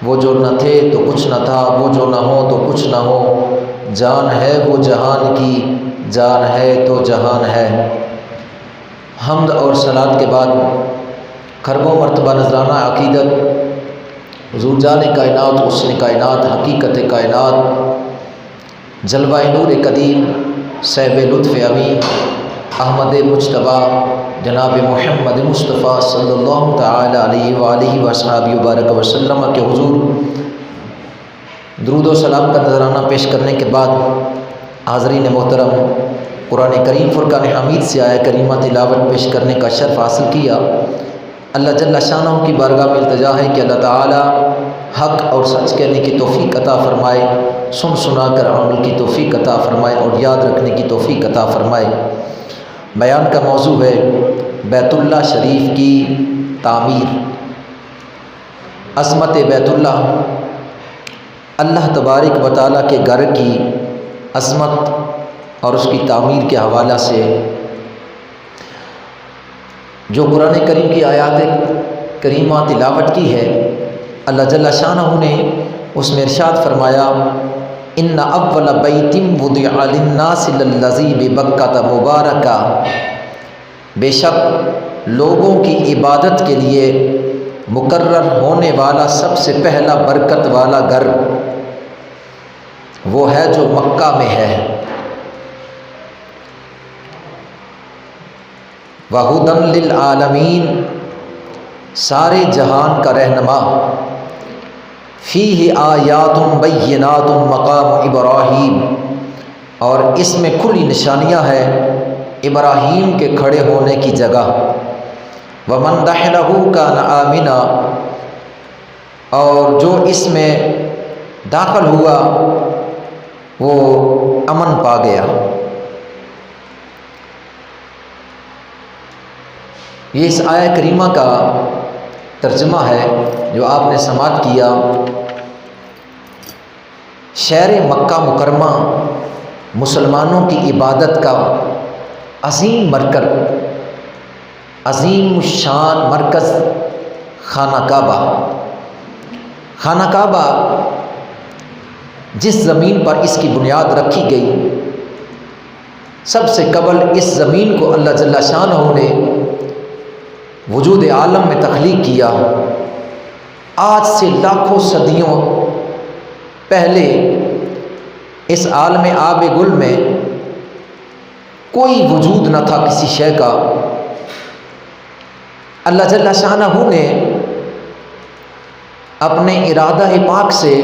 وہ جو نہ تھے تو کچھ نہ تھا، وہ جو نہ ہو تو کچھ نہ ہو، جان ہے وہ جہان کی، جان ہے تو جہان ہے۔ حمد اور صلات کے بعد خربوں مرتبہ نذرانہ عقیدت حضور جان کائنات، حسن کائنات، حقیقت کائنات، جلوہ نور قدیم، صیب لطف امین، احمد مجتبیٰ جناب محمد مصطفیٰ صلی اللہ تعالی علیہ وآلہ وصحبہ وبارک وسلم کے حضور درود و سلام کا نذرانہ پیش کرنے کے بعد حاضرین محترم، قرآن کریم فرقان حمید سے آیہ کریمہ تلاوت پیش کرنے کا شرف حاصل کیا۔ اللہ جل شانہ کی بارگاہ میں التجا ہے کہ اللہ تعالی حق اور سچ کہنے کی توفیق عطا فرمائے، سن سنا کر عمل کی توفیق عطا فرمائے اور یاد رکھنے کی توفیق عطا فرمائے۔ بیان کا موضوع ہے بیت اللہ شریف کی تعمیر۔ عظمت بیت اللہ، اللہ تبارک و تعالیٰ کے گھر کی عظمت اور اس کی تعمیر کے حوالہ سے جو قرآن کریم کی آیات کریمہ تلاوت کی ہے، اللہ جل شانہ نے اس میں ارشاد فرمایا ان اول بیت وضع للناس للذی ببکۃ مبارکہ، بے شک لوگوں کی عبادت کے لیے مقرر ہونے والا سب سے پہلا برکت والا گھر وہ ہے جو مکہ میں ہے۔ وَہُدًى لِلْعَالَمِينَ، سارے جہان کا رہنما۔ فِيهِ آیاتٌ بَيِّنَاتٌ مقام ابراہیم، اور اس میں کھلی نشانیاں ہیں ابراہیم کے کھڑے ہونے کی جگہ۔ وَمَنْ دَخَلَهُ كَانَ آمِنًا، اور جو اس میں داخل ہوا وہ امن پا گیا۔ یہ اس آیہ کریمہ کا ترجمہ ہے جو آپ نے سماعت کیا۔ شہر مکہ مکرمہ مسلمانوں کی عبادت کا عظیم مرکز، عظیم الشان مرکز خانہ کعبہ۔ خانہ کعبہ جس زمین پر اس کی بنیاد رکھی گئی، سب سے قبل اس زمین کو اللہ جل شانہ نے وجود عالم میں تخلیق کیا۔ آج سے لاکھوں صدیوں پہلے اس عالم آب گل میں کوئی وجود نہ تھا کسی شے کا۔ اللہ جل شانہ نے اپنے ارادہ پاک سے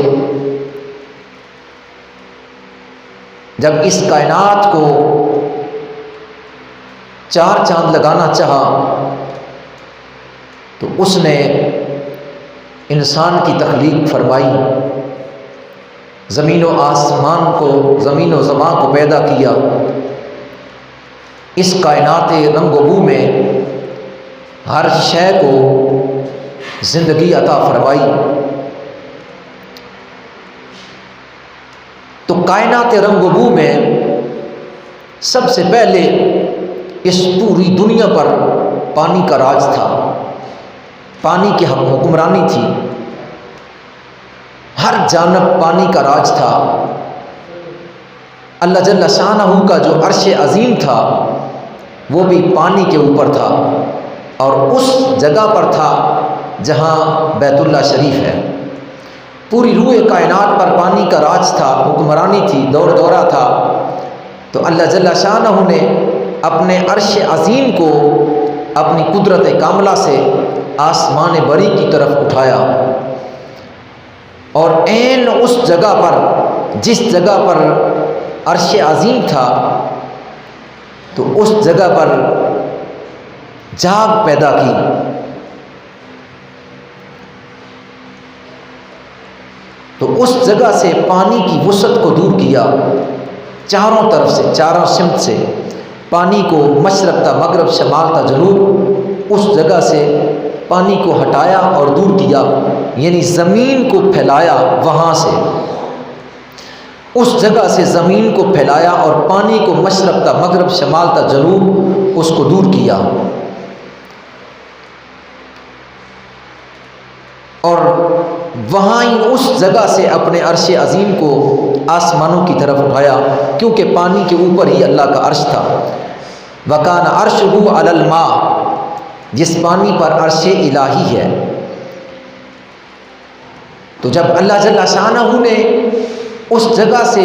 جب اس کائنات کو چار چاند لگانا چاہا تو اس نے انسان کی تخلیق فرمائی، زمین و آسمان کو، زمین و زمان کو پیدا کیا، اس کائنات رنگ و بو میں ہر شے کو زندگی عطا فرمائی۔ تو کائنات رنگ و بو میں سب سے پہلے اس پوری دنیا پر پانی کا راج تھا، پانی کی حکمرانی تھی، ہر جانب پانی کا راج تھا۔ اللہ جل شانہ کا جو عرش عظیم تھا وہ بھی پانی کے اوپر تھا، اور اس جگہ پر تھا جہاں بیت اللہ شریف ہے۔ پوری روح کائنات پر پانی کا راج تھا، حکمرانی تھی، دور دورہ تھا۔ تو اللہ جل شانہ نے اپنے عرش عظیم کو اپنی قدرت کاملہ سے آسمان بری کی طرف اٹھایا، اور عین اس جگہ پر جس جگہ پر عرش عظیم تھا تو اس جگہ پر جاگ پیدا کی۔ تو اس جگہ سے پانی کی وسعت کو دور کیا، چاروں طرف سے، چاروں سمت سے پانی کو، مشرق تا مغرب، شمال تا جنوب، اس جگہ سے پانی کو ہٹایا اور دور کیا، یعنی زمین کو پھیلایا وہاں سے، اس جگہ سے زمین کو پھیلایا اور پانی کو مشرق تا مغرب، شمال تا جنوب اس کو دور کیا۔ اور وہاں ہی اس جگہ سے اپنے عرش عظیم کو آسمانوں کی طرف اٹھایا، کیونکہ پانی کے اوپر ہی اللہ کا عرش تھا۔ وَكَانَ عَرْشُهُ عَلَى الْمَاءِ، جس پانی پر عرش الہی ہے۔ تو جب اللہ جل شانہ نے اس جگہ سے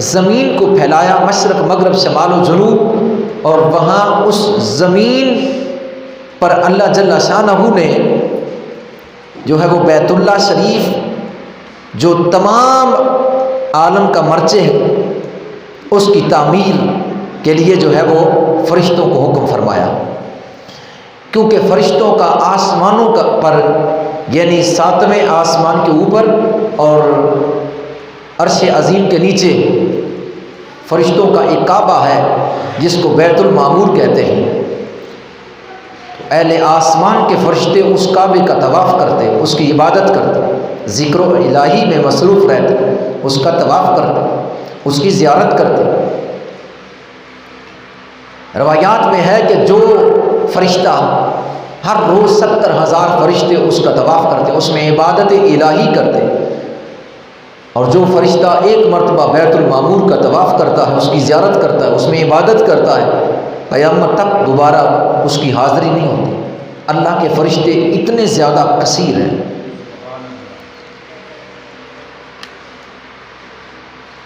زمین کو پھیلایا، مشرق مغرب شمال و جنوب، اور وہاں اس زمین پر اللہ جل شانہ نے جو ہے وہ بیت اللہ شریف جو تمام عالم کا مرجع ہے اس کی تعمیر کے لیے جو ہے وہ فرشتوں کو حکم فرمایا، کیونکہ فرشتوں کا آسمانوں پر یعنی 7ویں آسمان کے اوپر اور عرش عظیم کے نیچے فرشتوں کا ایک کعبہ ہے جس کو بیت المعمور کہتے ہیں۔ اہل آسمان کے فرشتے اس کعبے کا طواف کرتے، اس کی عبادت کرتے، ذکر و الہی میں مصروف رہتے، اس کا طواف کرتے، اس کی زیارت کرتے۔ روایات میں ہے کہ جو فرشتہ ہر روز 70,000 فرشتے اس کا طواف کرتے، اس میں عبادت الہی کرتے، اور جو فرشتہ ایک مرتبہ بیت المعمور کا طواف کرتا ہے، اس کی زیارت کرتا ہے، اس میں عبادت کرتا ہے، قیامت تک دوبارہ اس کی حاضری نہیں ہوتی۔ اللہ کے فرشتے اتنے زیادہ کثیر ہیں۔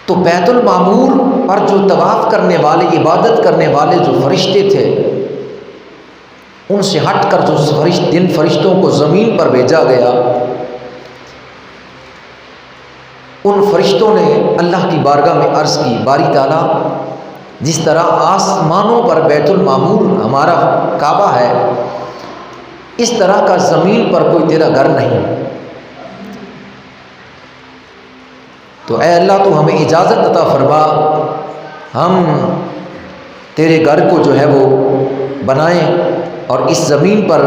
تو بیت المعمور پر جو طواف کرنے والے، عبادت کرنے والے جو فرشتے تھے، ان سے ہٹ کر جو جن فرشتوں کو زمین پر بھیجا گیا، ان فرشتوں نے اللہ کی بارگاہ میں عرض کی، باری تعالیٰ جس طرح آسمانوں پر بیت المعمور ہمارا کعبہ ہے، اس طرح کا زمین پر کوئی تیرا گھر نہیں، تو اے اللہ تو ہمیں اجازت عطا فرما، ہم تیرے گھر کو جو ہے وہ بنائیں اور اس زمین پر،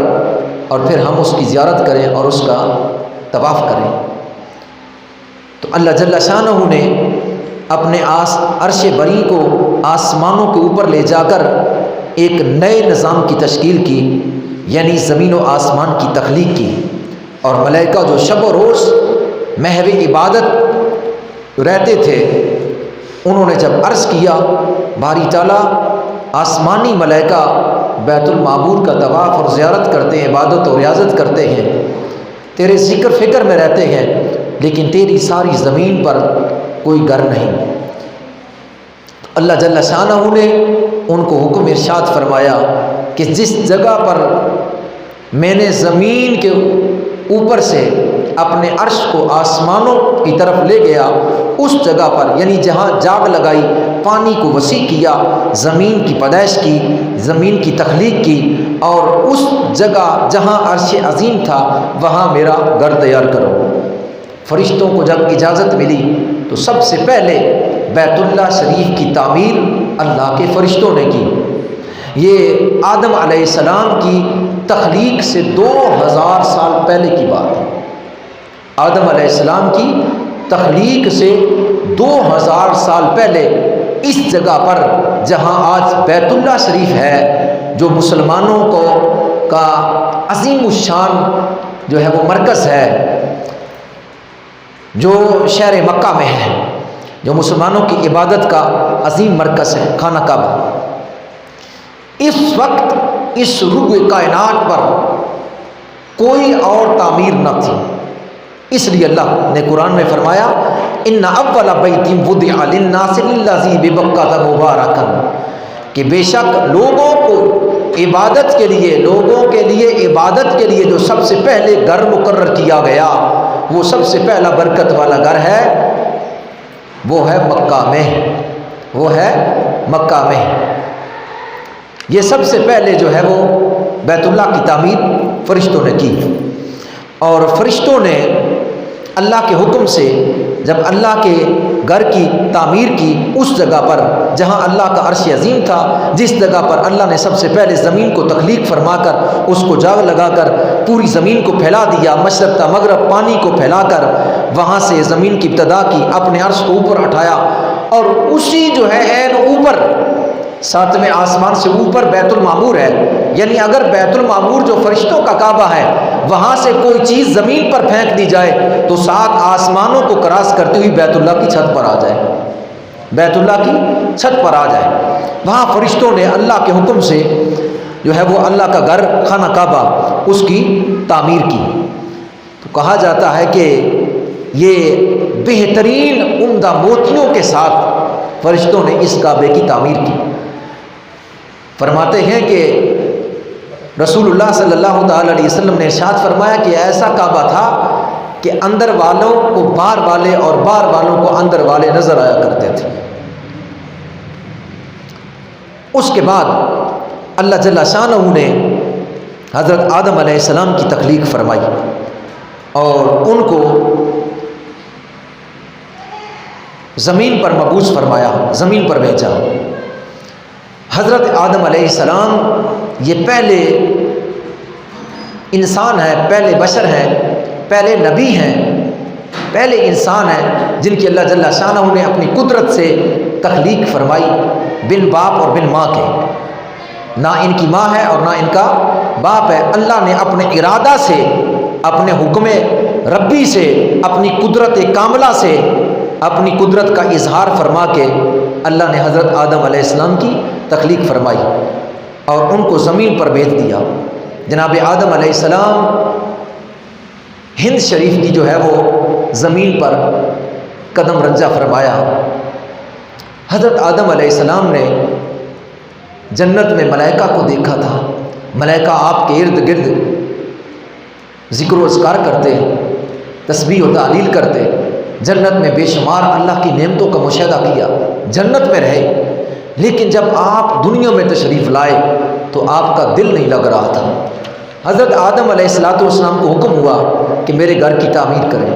اور پھر ہم اس کی زیارت کریں اور اس کا طواف کریں۔ تو اللہ جل شانہ نے اپنے عرش بری کو آسمانوں کے اوپر لے جا کر ایک نئے نظام کی تشکیل کی، یعنی زمین و آسمان کی تخلیق کی، اور ملائکہ جو شب و روز محو عبادت رہتے تھے، انہوں نے جب عرض کیا، باری تعالیٰ آسمانی ملائکہ بیت المعمور کا طواف اور زیارت کرتے ہیں، عبادت اور ریاضت کرتے ہیں، تیرے ذکر فکر میں رہتے ہیں، لیکن تیری ساری زمین پر کوئی گھر نہیں۔ اللہ جل شانہ نے ان کو حکم ارشاد فرمایا کہ جس جگہ پر میں نے زمین کے اوپر سے اپنے عرش کو آسمانوں کی طرف لے گیا، اس جگہ پر یعنی جہاں جاگ لگائی، پانی کو وسیع کیا، زمین کی پیدائش کی، زمین کی تخلیق کی، اور اس جگہ جہاں عرش عظیم تھا وہاں میرا گھر تیار کرو۔ فرشتوں کو جب اجازت ملی تو سب سے پہلے بیت اللہ شریف کی تعمیر اللہ کے فرشتوں نے کی۔ یہ آدم علیہ السلام کی تخلیق سے 2000 سال پہلے کی بات ہے۔ آدم علیہ السلام کی تخلیق سے 2000 سال پہلے اس جگہ پر جہاں آج بیت اللہ شریف ہے، جو مسلمانوں کا عظیم الشان جو ہے وہ مرکز ہے، جو شہر مکہ میں ہے، جو مسلمانوں کی عبادت کا عظیم مرکز ہے، خانہ کعبہ، اس وقت اس روئے کائنات پر کوئی اور تعمیر نہ تھی۔ اس لیے اللہ نے قرآن میں فرمایا، ان اول بیت وضع للناس للذی ببکۃ مبارکا، کہ بے شک لوگوں کو عبادت کے لیے، لوگوں کے لیے عبادت کے لیے جو سب سے پہلے گھر مقرر کیا گیا، وہ سب سے پہلا برکت والا گھر ہے، وہ ہے مکہ میں، وہ ہے مکہ میں۔ یہ سب سے پہلے جو ہے وہ بیت اللہ کی تعمیر فرشتوں نے کی، اور فرشتوں نے اللہ کے حکم سے جب اللہ کے گھر کی تعمیر کی اس جگہ پر جہاں اللہ کا عرش عظیم تھا، جس جگہ پر اللہ نے سب سے پہلے زمین کو تخلیق فرما کر اس کو جاگ لگا کر پوری زمین کو پھیلا دیا، مشرق تا مغرب پانی کو پھیلا کر وہاں سے زمین کی ابتدا کی، اپنے عرش کو اوپر اٹھایا، اور اسی جو ہے عین اوپر 7ویں آسمان سے اوپر بیت المعمور ہے، یعنی اگر بیت المعمور جو فرشتوں کا کعبہ ہے وہاں سے کوئی چیز زمین پر پھینک دی جائے تو 7 آسمانوں کو کراس کرتی ہوئی بیت اللہ کی چھت پر آ جائے، بیت اللہ کی چھت پر آ جائے۔ وہاں فرشتوں نے اللہ کے حکم سے جو ہے وہ اللہ کا گھر خانہ کعبہ اس کی تعمیر کی۔ تو کہا جاتا ہے کہ یہ بہترین عمدہ موتیوں کے ساتھ فرشتوں نے اس کعبے کی تعمیر کی۔ فرماتے ہیں کہ رسول اللہ صلی اللہ تعالی علیہ وسلم نے ارشاد فرمایا کہ ایسا کعبہ تھا کہ اندر والوں کو باہر والے اور باہر والوں کو اندر والے نظر آیا کرتے تھے۔ اس کے بعد اللہ جل شانہ نے حضرت آدم علیہ السلام کی تخلیق فرمائی اور ان کو زمین پر مبعوث فرمایا، زمین پر بھیجا۔ حضرت آدم علیہ السلام یہ پہلے انسان ہیں، پہلے بشر ہیں، پہلے نبی ہیں، پہلے انسان ہیں جن کی اللہ جل شانہ نے اپنی قدرت سے تخلیق فرمائی، بن باپ اور بن ماں کے۔ نہ ان کی ماں ہے اور نہ ان کا باپ ہے، اللہ نے اپنے ارادہ سے، اپنے حکم ربی سے، اپنی قدرت کاملہ سے اپنی قدرت کا اظہار فرما کے اللہ نے حضرت آدم علیہ السلام کی تخلیق فرمائی اور ان کو زمین پر بھیج دیا۔ جناب آدم علیہ السلام ہند شریف کی جو ہے وہ زمین پر قدم رنجہ فرمایا۔ حضرت آدم علیہ السلام نے جنت میں ملائکہ کو دیکھا تھا، ملائکہ آپ کے ارد گرد ذکر و اذکار کرتے، تسبیح و تعلیل کرتے، جنت میں بے شمار اللہ کی نعمتوں کا مشاہدہ کیا، جنت میں رہے۔ لیکن جب آپ دنیا میں تشریف لائے تو آپ کا دل نہیں لگ رہا تھا۔ حضرت آدم علیہ السلام کو حکم ہوا کہ میرے گھر کی تعمیر کریں۔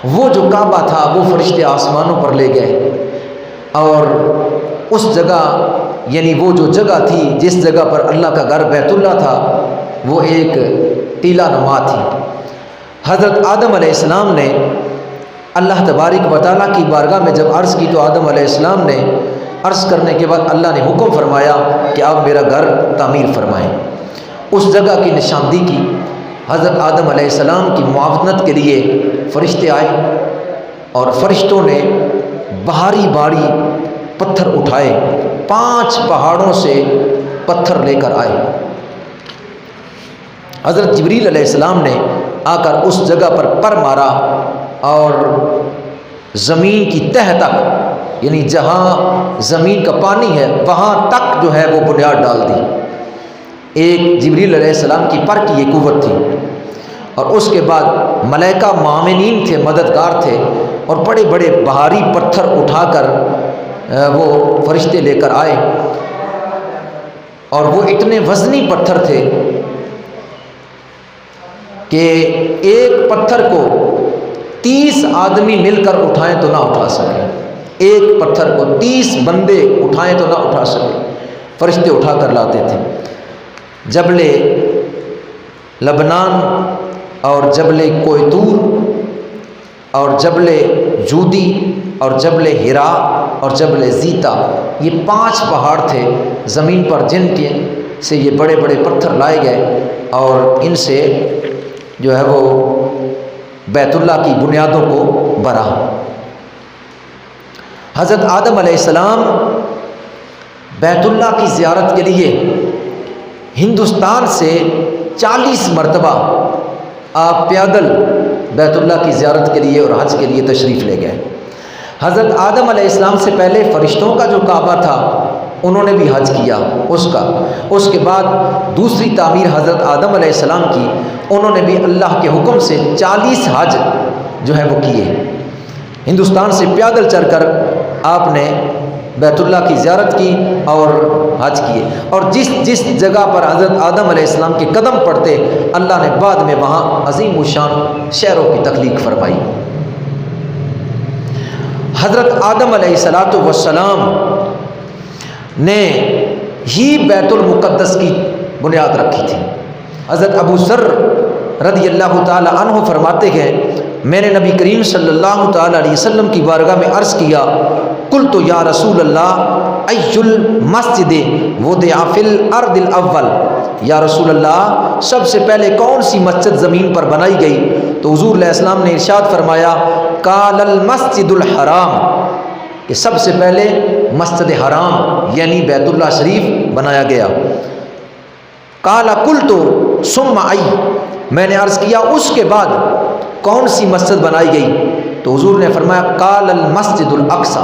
وہ جو کعبہ تھا وہ فرشتے آسمانوں پر لے گئے اور اس جگہ، یعنی وہ جو جگہ تھی جس جگہ پر اللہ کا گھر بیت اللہ تھا، وہ ایک ٹیلہ نما تھی۔ حضرت آدم علیہ السلام نے اللہ تبارک و تعالیٰ کی بارگاہ میں جب عرض کی تو آدم علیہ السلام نے عرض کرنے کے بعد اللہ نے حکم فرمایا کہ آپ میرا گھر تعمیر فرمائیں۔ اس جگہ کی نشاندہی کی۔ حضرت آدم علیہ السلام کی معاونت کے لیے فرشتے آئے اور فرشتوں نے بھاری بھاری پتھر اٹھائے، 5 پہاڑوں سے پتھر لے کر آئے۔ حضرت جبریل علیہ السلام نے آ کر اس جگہ پر مارا اور زمین کی تہہ تک، یعنی جہاں زمین کا پانی ہے وہاں تک جو ہے وہ بنیاد ڈال دی۔ ایک جبریل علیہ السلام کی پر کی یہ قوت تھی۔ اور اس کے بعد ملائکہ معاونین تھے، مددگار تھے، اور بڑے بڑے بھاری پتھر اٹھا کر وہ فرشتے لے کر آئے، اور وہ اتنے وزنی پتھر تھے کہ ایک پتھر کو 30 آدمی مل کر اٹھائیں تو نہ اٹھا سکے، ایک پتھر کو 30 بندے اٹھائیں تو نہ اٹھا سکے، فرشتے اٹھا کر لاتے تھے۔ جبل لبنان اور جبل کویتور اور جبل جودی اور جبل ہرا اور جبل زیتا، یہ 5 پہاڑ تھے زمین پر جن کے سے یہ بڑے بڑے پتھر لائے گئے اور ان سے جو ہے وہ بیت اللہ کی بنیادوں کو بھرا۔ حضرت آدم علیہ السلام بیت اللہ کی زیارت کے لیے ہندوستان سے 40 مرتبہ آپ پیدل بیت اللہ کی زیارت کے لیے اور حج کے لیے تشریف لے گئے۔ حضرت آدم علیہ السلام سے پہلے فرشتوں کا جو کعبہ تھا انہوں نے بھی حج کیا اس کے بعد دوسری تعمیر حضرت آدم علیہ السلام کی، انہوں نے بھی اللہ کے حکم سے 40 حج جو ہے وہ کیے۔ ہندوستان سے پیدل چل کر آپ نے بیت اللہ کی زیارت کی اور حج کیے، اور جس جگہ پر حضرت آدم علیہ السلام کے قدم پڑتے اللہ نے بعد میں وہاں عظیم الشان شہروں کی تخلیق فرمائی۔ حضرت آدم علیہ السلام نے ہی بیت المقدس کی بنیاد رکھی تھی۔ حضرت ابو ذر رضی اللہ تعالی عنہ فرماتے ہیں میں نے نبی کریم صلی اللہ تعالی علیہ وسلم کی بارگاہ میں عرض کیا، قلت یا رسول اللہ ای المسجد وضع فی الارض الاول، یا رسول اللہ سب سے پہلے کون سی مسجد زمین پر بنائی گئی؟ تو حضور علیہ السلام نے ارشاد فرمایا قال المسجد الحرام، کہ سب سے پہلے مسجد حرام یعنی بیت اللہ شریف بنایا گیا۔ قال قلت ثم ای، میں نے عرض کیا اس کے بعد کون سی مسجد بنائی گئی؟ تو حضور نے فرمایا قال المسجد الاقصی،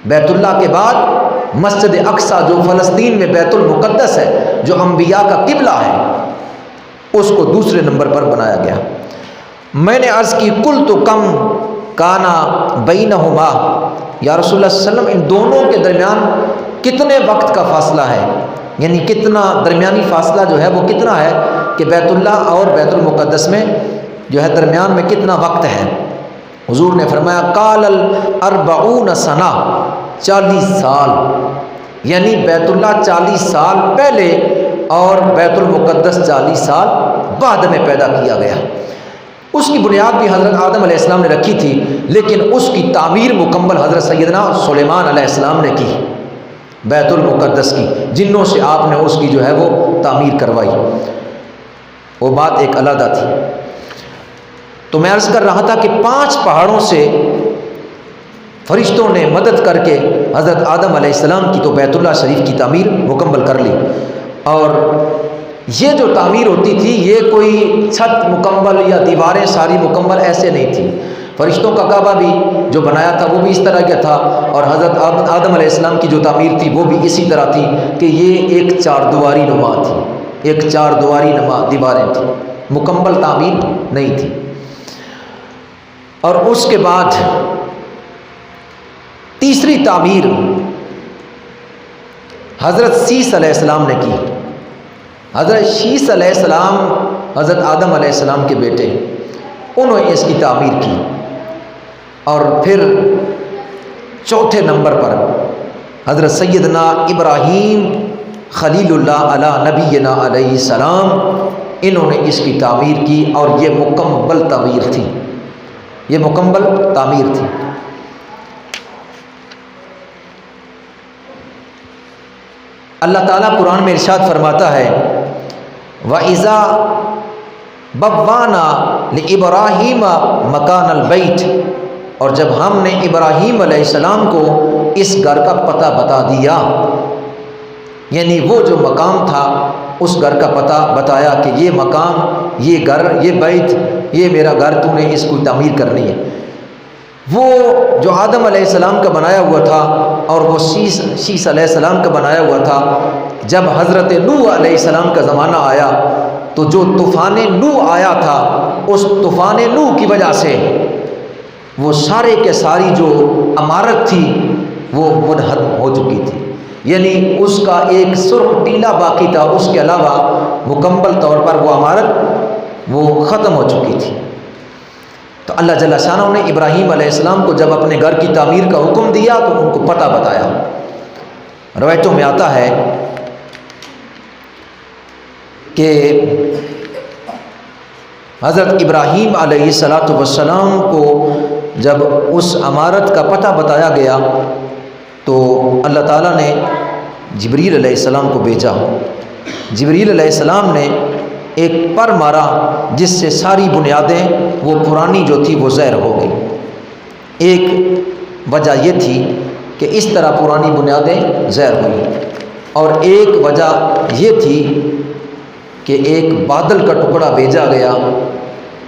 بیت اللہ کے بعد مسجد اقصی جو فلسطین میں بیت المقدس ہے، جو انبیاء کا قبلہ ہے، اس کو دوسرے نمبر پر بنایا گیا۔ میں نے عرض کی قلت کم کانا بینہما، یا رسول اللہ صلی اللہ علیہ وسلم ان دونوں کے درمیان کتنے وقت کا فاصلہ ہے، یعنی کتنا درمیانی فاصلہ جو ہے وہ کتنا ہے کہ بیت اللہ اور بیت المقدس میں جو ہے درمیان میں کتنا وقت ہے؟ حضور نے فرمایا قال الاربعون سنہ، 40 سال، یعنی بیت اللہ 40 سال پہلے اور بیت المقدس 40 سال بعد میں پیدا کیا گیا۔ اس کی بنیاد بھی حضرت آدم علیہ السلام نے رکھی تھی، لیکن اس کی تعمیر مکمل حضرت سیدنا سلیمان علیہ السلام نے کی، بیت المقدس کی، جنوں سے آپ نے اس کی جو ہے وہ تعمیر کروائی، وہ بات ایک علیحدہ تھی۔ تو میں عرض کر رہا تھا کہ 5 پہاڑوں سے فرشتوں نے مدد کر کے حضرت آدم علیہ السلام کی تو بیت اللہ شریف کی تعمیر مکمل کر لی۔ اور یہ جو تعمیر ہوتی تھی یہ کوئی چھت مکمل یا دیواریں ساری مکمل ایسے نہیں تھی۔ فرشتوں کا کعبہ بھی جو بنایا تھا وہ بھی اس طرح کا تھا، اور حضرت آدم علیہ السلام کی جو تعمیر تھی وہ بھی اسی طرح تھی کہ یہ ایک 4 دیواری نما تھی، ایک 4 دیواری نما دیواریں تھیں، مکمل تعمیر نہیں تھی۔ اور اس کے بعد تیسری تعمیر حضرت شیس علیہ السلام نے کی۔ حضرت شیس علیہ السلام حضرت آدم علیہ السلام کے بیٹے، انہوں نے اس کی تعمیر کی۔ اور پھر چوتھے نمبر پر حضرت سیدنا ابراہیم خلیل اللہ علی نبینا علیہ السلام، انہوں نے اس کی تعمیر کی، اور یہ مکمل تعمیر تھی، یہ مکمل تعمیر تھی۔ اللہ تعالیٰ قرآن میں ارشاد فرماتا ہے وَإِذَا بَوَّأْنَا لِإِبْرَاهِيمَ مَكَانَ الْبَيْتِ، اور جب ہم نے ابراہیم علیہ السلام کو اس گھر کا پتہ بتا دیا، یعنی وہ جو مقام تھا اس گھر کا پتہ بتایا کہ یہ مقام، یہ گھر، یہ بیت، یہ میرا گھر، تو نے اس کو تعمیر کرنی ہے۔ وہ جو آدم علیہ السلام کا بنایا ہوا تھا اور وہ شیس علیہ السلام کا بنایا ہوا تھا، جب حضرت نوح علیہ السلام کا زمانہ آیا تو جو طوفان نوح آیا تھا، اس طوفان نوح کی وجہ سے وہ سارے کے ساری جو عمارت تھی وہ منہدم ہو چکی تھی، یعنی اس کا ایک سرخ ٹیلا باقی تھا، اس کے علاوہ مکمل طور پر وہ عمارت وہ ختم ہو چکی تھی۔ تو اللہ جل شانہ نے ابراہیم علیہ السلام کو جب اپنے گھر کی تعمیر کا حکم دیا تو ان کو پتہ بتایا۔ روایتوں میں آتا ہے کہ حضرت ابراہیم علیہ السلام کو جب اس عمارت کا پتہ بتایا گیا تو اللہ تعالیٰ نے جبریل علیہ السلام کو بھیجا۔ جبریل علیہ السلام نے ایک پر مارا جس سے ساری بنیادیں وہ پرانی جو تھی وہ زہر ہو گئی۔ ایک وجہ یہ تھی کہ اس طرح پرانی بنیادیں زہر ہوئی، اور ایک وجہ یہ تھی کہ ایک بادل کا ٹکڑا بھیجا گیا،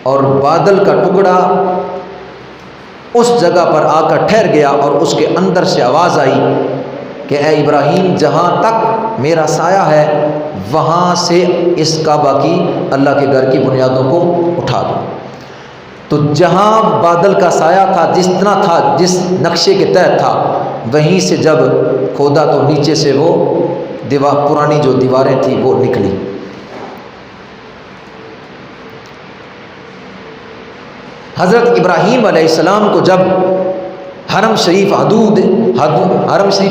اور بادل کا ٹکڑا اس جگہ پر آ کر ٹھہر گیا، اور اس کے اندر سے آواز آئی کہ اے ابراہیم، جہاں تک میرا سایہ ہے وہاں سے اس کعبہ کی، اللہ کے گھر کی بنیادوں کو اٹھا دو۔ تو جہاں بادل کا سایہ تھا، جس طرح تھا، جس نقشے کے تحت تھا، وہیں سے جب کھودا تو نیچے سے وہ پرانی جو دیواریں تھیں وہ نکلی۔ حضرت ابراہیم علیہ السلام کو جب حرم شریف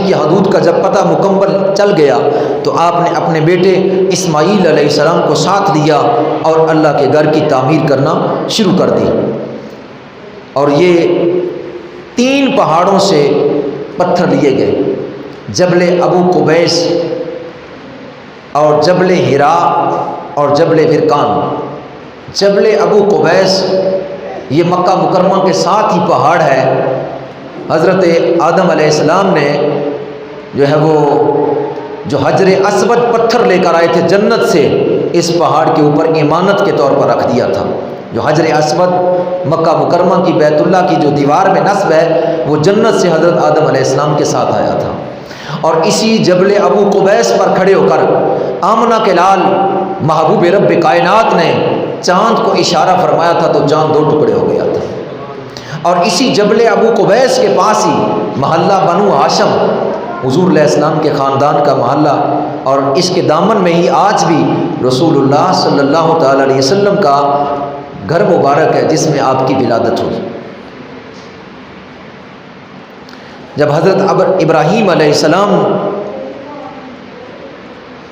کی حدود کا جب پتہ مکمل چل گیا تو آپ نے اپنے بیٹے اسماعیل علیہ السلام کو ساتھ لیا اور اللہ کے گھر کی تعمیر کرنا شروع کر دی۔ اور یہ 3 پہاڑوں سے پتھر لیے گئے، جبل ابو قبیس اور جبل ہرا اور جبل فرقان۔ جبل ابو قبیس یہ مکہ مکرمہ کے ساتھ ہی پہاڑ ہے۔ حضرت آدم علیہ السلام نے جو ہے وہ جو حجر اسود پتھر لے کر آئے تھے جنت سے، اس پہاڑ کے اوپر امانت کے طور پر رکھ دیا تھا۔ جو حجر اسود مکہ مکرمہ کی بیت اللہ کی جو دیوار میں نصب ہے، وہ جنت سے حضرت آدم علیہ السلام کے ساتھ آیا تھا۔ اور اسی جبل ابو قبیس پر کھڑے ہو کر آمنہ کے لال محبوب رب کائنات نے چاند کو اشارہ فرمایا تھا تو چاند 2 ٹکڑے ہو گیا تھا۔ اور اسی جبل ابو قبیس کے پاس ہی محلہ بنو ہاشم، حضور علیہ السلام کے خاندان کا محلہ، اور اس کے دامن میں ہی آج بھی رسول اللہ صلی اللہ تعالی علیہ وسلم کا گھر مبارک ہے جس میں آپ کی ولادت ہوئی۔ جب حضرت ابراہیم علیہ السلام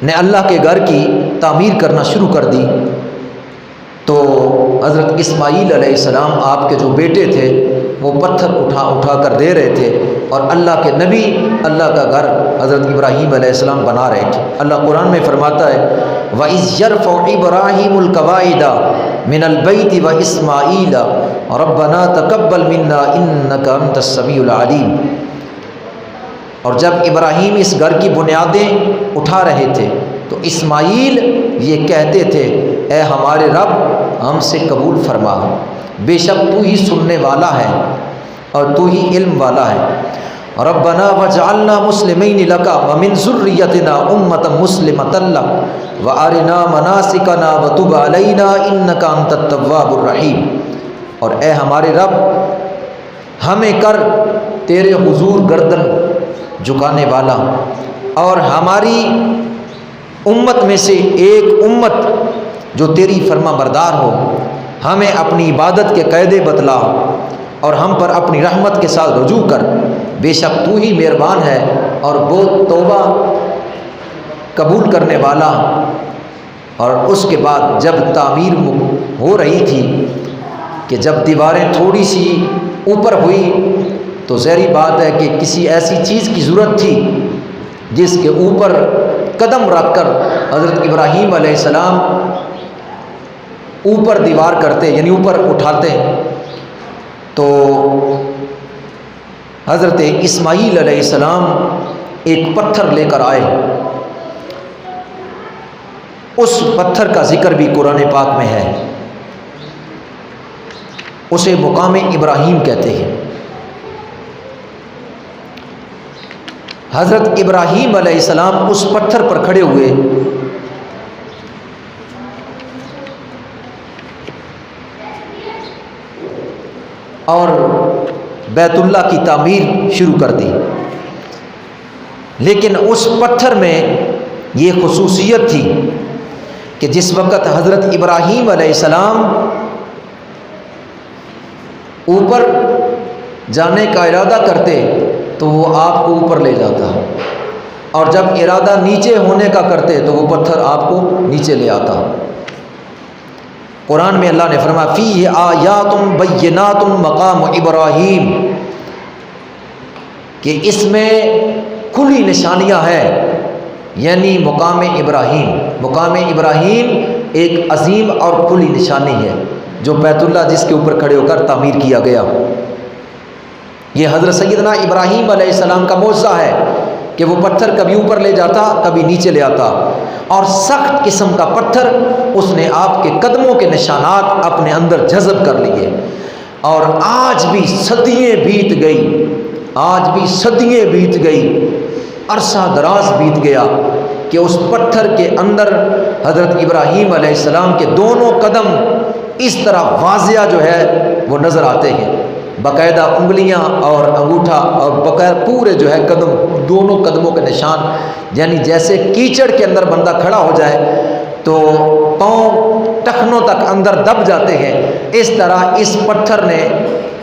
نے اللہ کے گھر کی تعمیر کرنا شروع کر دی تو حضرت اسماعیل علیہ السلام آپ کے جو بیٹے تھے وہ پتھر اٹھا کر دے رہے تھے، اور اللہ کے نبی اللہ کا گھر حضرت ابراہیم علیہ السلام بنا رہے تھے۔ اللہ قرآن میں فرماتا ہے وَإِذْ يَرْفَعُ إِبْرَاهِيمُ الْقَوَاعِدَ مِنَ الْبَيْتِ وَإِسْمَاعِيلَ رَبَّنَا تَقَبَّلْ مِنَّا إِنَّكَ أَنْتَ السَّمِيعُ الْعَلِيمُ۔ اور جب ابراہیم اس گھر کی بنیادیں اٹھا رہے تھے تو اسماعیل یہ کہتے تھے اے ہمارے رب ہم سے قبول فرما، بے شک تو ہی سننے والا ہے اور تو ہی علم والا ہے۔ ربنا وجعلنا مسلمین لک ومن ذریتنا امۃ مسلمۃ لک وارنا مناسکنا وتب علینا انک انت التواب الرحیم۔ اور اے ہمارے رب ہمیں کر تیرے حضور گردن جھکانے والا، اور ہماری امت میں سے ایک امت جو تیری فرما بردار ہو، ہمیں اپنی عبادت کے قاعدے بتلا اور ہم پر اپنی رحمت کے ساتھ رجوع کر، بے شک تو ہی مہربان ہے اور بہت توبہ قبول کرنے والا۔ اور اس کے بعد جب تعمیر ہو رہی تھی کہ جب دیواریں تھوڑی سی اوپر ہوئی تو ظاہری بات ہے کہ کسی ایسی چیز کی ضرورت تھی جس کے اوپر قدم رکھ کر حضرت ابراہیم علیہ السلام اوپر دیوار کرتے، یعنی اوپر اٹھاتے۔ تو حضرت اسماعیل علیہ السلام ایک پتھر لے کر آئے، اس پتھر کا ذکر بھی قرآن پاک میں ہے، اسے مقام ابراہیم کہتے ہیں۔ حضرت ابراہیم علیہ السلام اس پتھر پر کھڑے ہوئے اور بیت اللہ کی تعمیر شروع کر دی، لیکن اس پتھر میں یہ خصوصیت تھی کہ جس وقت حضرت ابراہیم علیہ السلام اوپر جانے کا ارادہ کرتے تو وہ آپ کو اوپر لے جاتا، اور جب ارادہ نیچے ہونے کا کرتے تو وہ پتھر آپ کو نیچے لے آتا۔ قرآن میں اللہ نے فرمایا فیہ آیات بینات مقام ابراہیم، کہ اس میں کھلی نشانیاں ہیں، یعنی مقام ابراہیم۔ مقام ابراہیم ایک عظیم اور کھلی نشانی ہے جو بیت اللہ جس کے اوپر کھڑے ہو کر تعمیر کیا گیا۔ یہ حضرت سیدنا ابراہیم علیہ السلام کا معجزہ ہے کہ وہ پتھر کبھی اوپر لے جاتا کبھی نیچے لے آتا، اور سخت قسم کا پتھر اس نے آپ کے قدموں کے نشانات اپنے اندر جذب کر لیے۔ اور آج بھی صدییں بیت گئی، آج بھی صدییں بیت گئی، عرصہ دراز بیت گیا کہ اس پتھر کے اندر حضرت ابراہیم علیہ السلام کے دونوں قدم اس طرح واضح جو ہے وہ نظر آتے ہیں، باقاعدہ انگلیاں اور انگوٹھا اور باقاعدہ پورے جو ہے قدم، دونوں قدموں کے نشان، یعنی جیسے کیچڑ کے اندر بندہ کھڑا ہو جائے تو پاؤں ٹخنوں تک اندر دب جاتے ہیں، اس طرح اس پتھر نے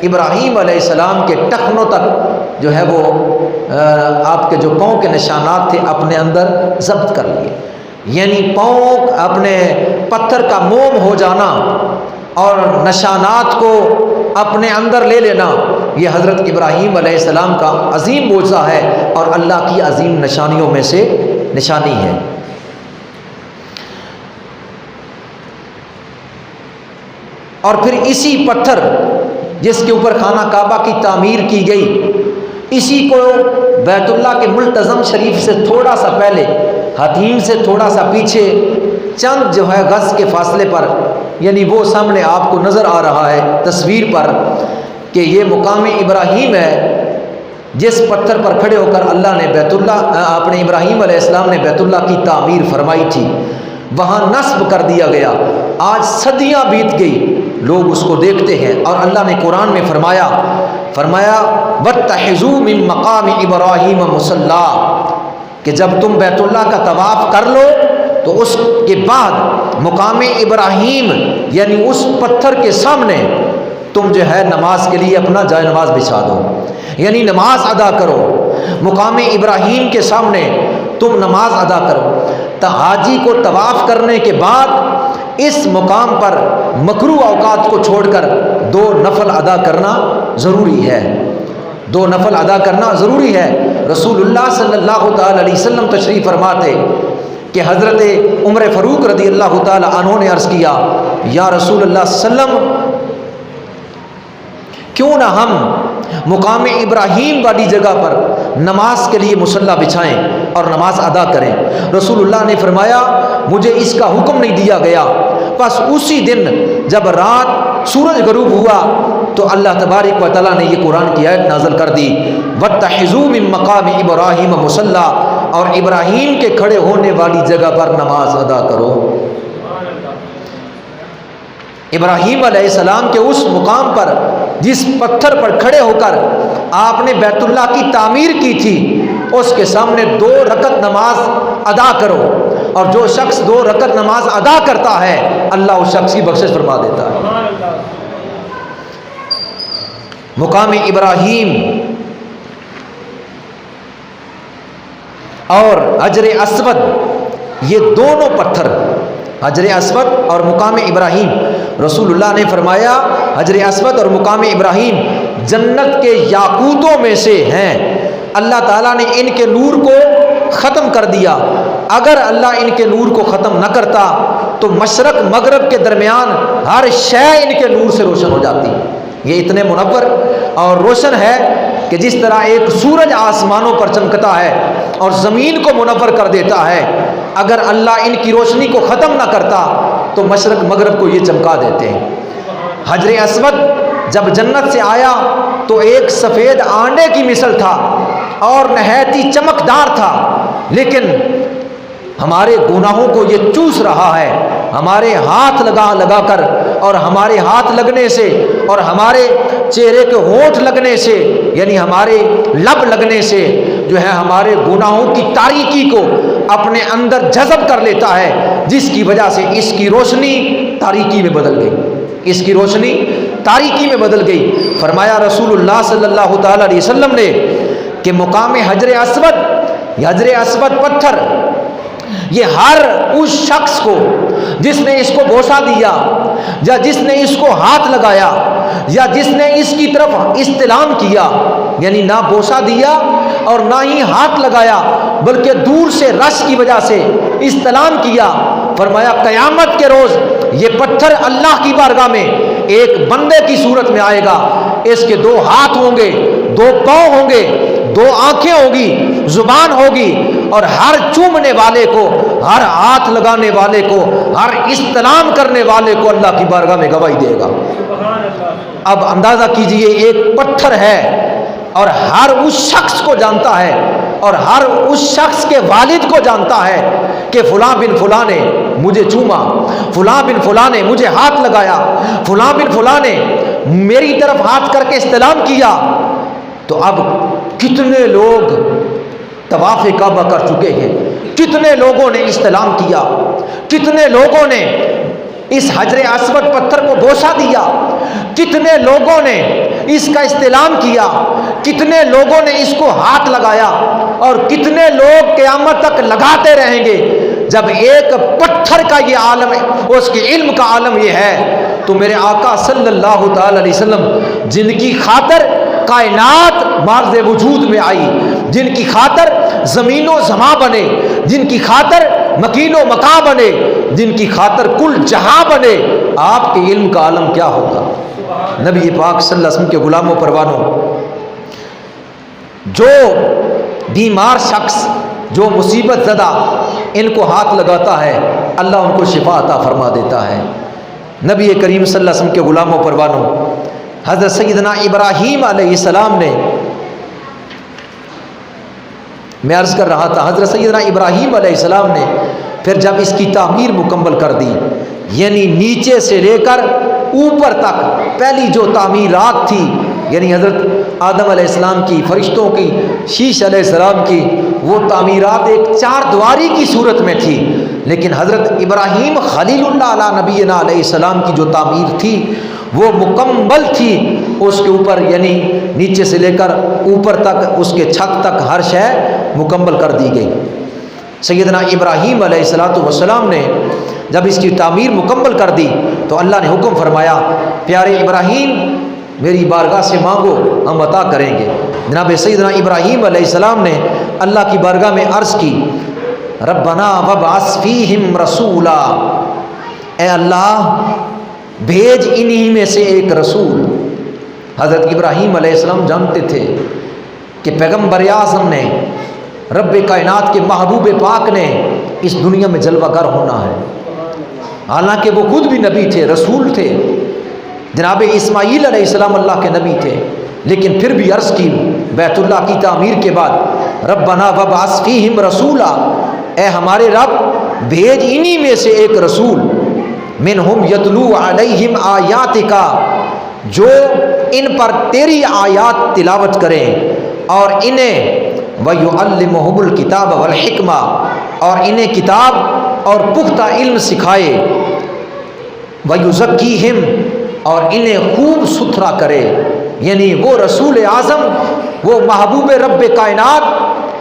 ابراہیم علیہ السلام کے ٹخنوں تک جو ہے وہ آپ کے جو پاؤں کے نشانات تھے اپنے اندر ضبط کر لیے۔ یعنی پاؤں اپنے پتھر کا موم ہو جانا اور نشانات کو اپنے اندر لے لینا، یہ حضرت ابراہیم علیہ السلام کا عظیم معجزہ ہے اور اللہ کی عظیم نشانیوں میں سے نشانی ہے۔ اور پھر اسی پتھر جس کے اوپر خانہ کعبہ کی تعمیر کی گئی، اسی کو بیت اللہ کے ملتزم شریف سے تھوڑا سا پہلے، حتیم سے تھوڑا سا پیچھے، چند جو ہے گز کے فاصلے پر، یعنی وہ سامنے آپ کو نظر آ رہا ہے تصویر پر کہ یہ مقام ابراہیم ہے جس پتھر پر کھڑے ہو کر اللہ نے بیت اللہ، اپنے ابراہیم علیہ السلام نے بیت اللہ کی تعمیر فرمائی تھی، وہاں نصب کر دیا گیا۔ آج صدیاں بیت گئی، لوگ اس کو دیکھتے ہیں، اور اللہ نے قرآن میں فرمایا وَاتَّخِذُوا مِن مَّقَامِ إِبْرَاهِيمَ مُصَلًّى، کہ جب تم بیت اللہ کا طواف کر لو تو اس کے بعد مقام ابراہیم یعنی اس پتھر کے سامنے تم جو ہے نماز کے لیے اپنا جائے نماز بچھا دو، یعنی نماز ادا کرو، مقام ابراہیم کے سامنے تم نماز ادا کرو۔ حاجی کو طواف کرنے کے بعد اس مقام پر مکروہ اوقات کو چھوڑ کر 2 نفل ادا کرنا ضروری ہے، 2 نفل ادا کرنا ضروری ہے۔ رسول اللہ صلی اللہ تعالی علیہ وسلم تشریف فرماتے کہ حضرت عمر فاروق رضی اللہ تعالی عنہ نے عرض کیا، یا رسول اللہ صلی اللہ علیہ وسلم، کیوں نہ ہم مقام ابراہیم والی جگہ پر نماز کے لیے مصلی بچھائیں اور نماز ادا کریں؟ رسول اللہ نے فرمایا مجھے اس کا حکم نہیں دیا گیا۔ بس اسی دن جب رات سورج غروب ہوا تو اللہ تبارک و تعالیٰ نے یہ قرآن کی آیت نازل کر دی وَاتَّخِذُوا مِن مَّقَامِ إِبْرَاهِيمَ مُصَلًّى، اور ابراہیم کے کھڑے ہونے والی جگہ پر نماز ادا کرو۔ ابراہیم علیہ السلام کے اس مقام پر جس پتھر پر کھڑے ہو کر آپ نے بیت اللہ کی تعمیر کی تھی، اس کے سامنے 2 رکعت نماز ادا کرو، اور جو شخص 2 رکعت نماز ادا کرتا ہے اللہ اس شخص کی بخشش فرما دیتا ہے۔ مقام ابراہیم اور حجر اسود، یہ دونوں پتھر، حجر اسود اور مقام ابراہیم، رسول اللہ نے فرمایا حجر اسود اور مقام ابراہیم جنت کے یاقوتوں میں سے ہیں، اللہ تعالیٰ نے ان کے نور کو ختم کر دیا۔ اگر اللہ ان کے نور کو ختم نہ کرتا تو مشرق مغرب کے درمیان ہر شے ان کے نور سے روشن ہو جاتی۔ یہ اتنے منور اور روشن ہے کہ جس طرح ایک سورج آسمانوں پر چمکتا ہے اور زمین کو منور کر دیتا ہے، اگر اللہ ان کی روشنی کو ختم نہ کرتا تو مشرق مغرب کو یہ چمکا دیتے ہیں۔ حجر اسود جب جنت سے آیا تو ایک سفید آنڈے کی مثل تھا اور نہایت ہی چمکدار تھا، لیکن ہمارے گناہوں کو یہ چوس رہا ہے، ہمارے ہاتھ لگا کر اور ہمارے ہاتھ لگنے سے اور ہمارے چہرے کے ہونٹ لگنے سے، یعنی ہمارے لب لگنے سے جو ہے ہمارے گناہوں کی تاریکی کو اپنے اندر جذب کر لیتا ہے، جس کی وجہ سے اس کی روشنی تاریکی میں بدل گئی، اس کی روشنی تاریکی میں بدل گئی۔ فرمایا رسول اللہ صلی اللہ تعالی علیہ وسلم نے کہ مقام حجر اسود پتھر یہ ہر اس شخص کو جس نے اس کو بوسہ دیا یا جس نے اس کو ہاتھ لگایا یا جس نے اس کی طرف استلام کیا، یعنی نہ بوسہ دیا اور نہ ہی ہاتھ لگایا بلکہ دور سے رش کی وجہ سے استلام کیا، فرمایا قیامت کے روز یہ پتھر اللہ کی بارگاہ میں ایک بندے کی صورت میں آئے گا، اس کے 2 ہاتھ ہوں گے، 2 پاؤں ہوں گے، 2 آنکھیں ہوگی، زبان ہوگی، اور ہر چومنے والے کو، ہر ہاتھ لگانے والے کو، ہر استلام کرنے والے کو اللہ کی بارگاہ میں گواہی دے گا۔ اب اندازہ کیجئے ایک پتھر ہے اور ہر اس شخص کو جانتا ہے اور ہر اس شخص کے والد کو جانتا ہے کہ فلاں بن فلاں نے مجھے چوما، فلاں بن فلاں نے مجھے ہاتھ لگایا، فلاں بن فلاں نے میری طرف ہاتھ کر کے استلام کیا۔ تو اب کتنے لوگ طواف کعبہ کر چکے ہیں، کتنے لوگوں نے استلام کیا، کتنے لوگوں نے اس حجر اسود پتھر کو بوسہ دیا، کتنے لوگوں نے اس کا استلام کیا، کتنے لوگوں نے اس کو ہاتھ لگایا، اور کتنے لوگ قیامت تک لگاتے رہیں گے۔ جب ایک پتھر کا یہ عالم ہے، اس کے علم کا عالم یہ ہے تو میرے آقا صلی اللہ تعالی علیہ وسلم جن کی خاطر کائنات معرض وجود میں آئی، جن کی خاطر زمین و زماں بنے، جن کی خاطر مکین و مکاں بنے، جن کی خاطر کل جہاں بنے، آپ کے علم کا عالم کیا ہوگا؟ نبی پاک صلی اللہ علیہ وسلم کے غلاموں پروانوں، جو بیمار شخص، جو مصیبت زدہ ان کو ہاتھ لگاتا ہے اللہ ان کو شفا عطا فرما دیتا ہے۔ نبی کریم صلی اللہ علیہ وسلم کے غلاموں پروانوں، حضرت سیدنا ابراہیم علیہ السلام نے، میں عرض کر رہا تھا، حضرت سیدنا ابراہیم علیہ السلام نے پھر جب اس کی تعمیر مکمل کر دی، یعنی نیچے سے لے کر اوپر تک پہلی جو تعمیرات تھی، یعنی حضرت آدم علیہ السلام کی، فرشتوں کی، شیش علیہ السلام کی، وہ تعمیرات ایک چار دیواری کی صورت میں تھی، لیکن حضرت ابراہیم خلیل اللہ علیہ نبینا علیہ السلام کی جو تعمیر تھی وہ مکمل تھی۔ اس کے اوپر یعنی نیچے سے لے کر اوپر تک، اس کے چھت تک ہر شے مکمل کر دی گئی۔ سیدنا ابراہیم علیہ السلام نے جب اس کی تعمیر مکمل کر دی تو اللہ نے حکم فرمایا، پیارے ابراہیم میری بارگاہ سے مانگو ہم عطا کریں گے۔ جناب سیدنا ابراہیم علیہ السلام نے اللہ کی بارگاہ میں عرض کی، ربنا وابعث فیہم رسولا، اے اللہ بھیج انہی میں سے ایک رسول۔ حضرت ابراہیم علیہ السلام جانتے تھے کہ پیغمبر اعظم نے، رب کائنات کے محبوب پاک نے اس دنیا میں جلوہ گر ہونا ہے، حالانکہ وہ خود بھی نبی تھے، رسول تھے۔ جناب اسماعیل علیہ السلام اللہ کے نبی تھے، لیکن پھر بھی عرض کی بیت اللہ کی تعمیر کے بعد، ربنا وابعث فیہم رسولا، اے ہمارے رب بھیج انہی میں سے ایک رسول، منہم یتلو علیہم آیاتک، جو ان پر تیری آیات تلاوت کریں اور انہیں وَيُعَلِّمُهُمُ الْكِتَابَ وَالْحِكْمَةَ، اور انہیں کتاب اور پختہ علم سکھائے، وَيُزَكِّيهِمْ، اور انہیں خوب ستھرا کرے۔ یعنی وہ رسول اعظم، وہ محبوب رب کائنات،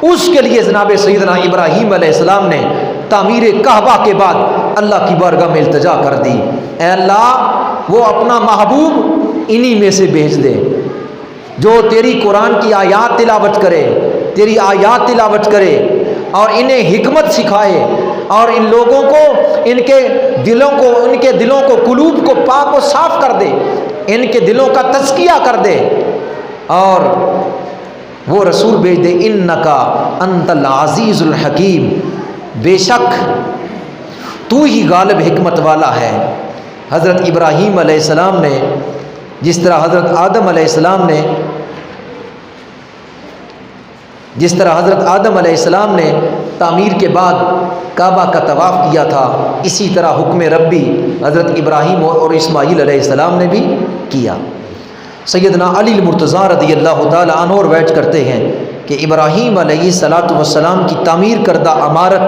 اس کے لیے جناب سیدنا ابراہیم علیہ السلام نے تعمیر کعبہ کے بعد اللہ کی بارگاہ میں التجا کر دی، اے اللہ وہ اپنا محبوب انہی میں سے بھیج دے جو تیری قرآن کی آیات تلاوت کرے، تیری آیات تلاوت کرے اور انہیں حکمت سکھائے، اور ان لوگوں کو، ان کے دلوں کو قلوب کو پاک و صاف کر دے، ان کے دلوں کا تزکیہ کر دے، اور وہ رسول بھیج دے، انکا انت العزیز الحکیم، بے شک تو ہی غالب حکمت والا ہے۔ حضرت ابراہیم علیہ السلام نے، جس طرح حضرت آدم علیہ السلام نے تعمیر کے بعد کعبہ کا طواف کیا تھا، اسی طرح حکم ربی حضرت ابراہیم اور اسماعیل علیہ السلام نے بھی کیا۔ سیدنا علی المرتضیٰ رضی اللہ تعالی عنہ روایت کرتے ہیں کہ ابراہیم علیہ السلام کی تعمیر کردہ عمارت،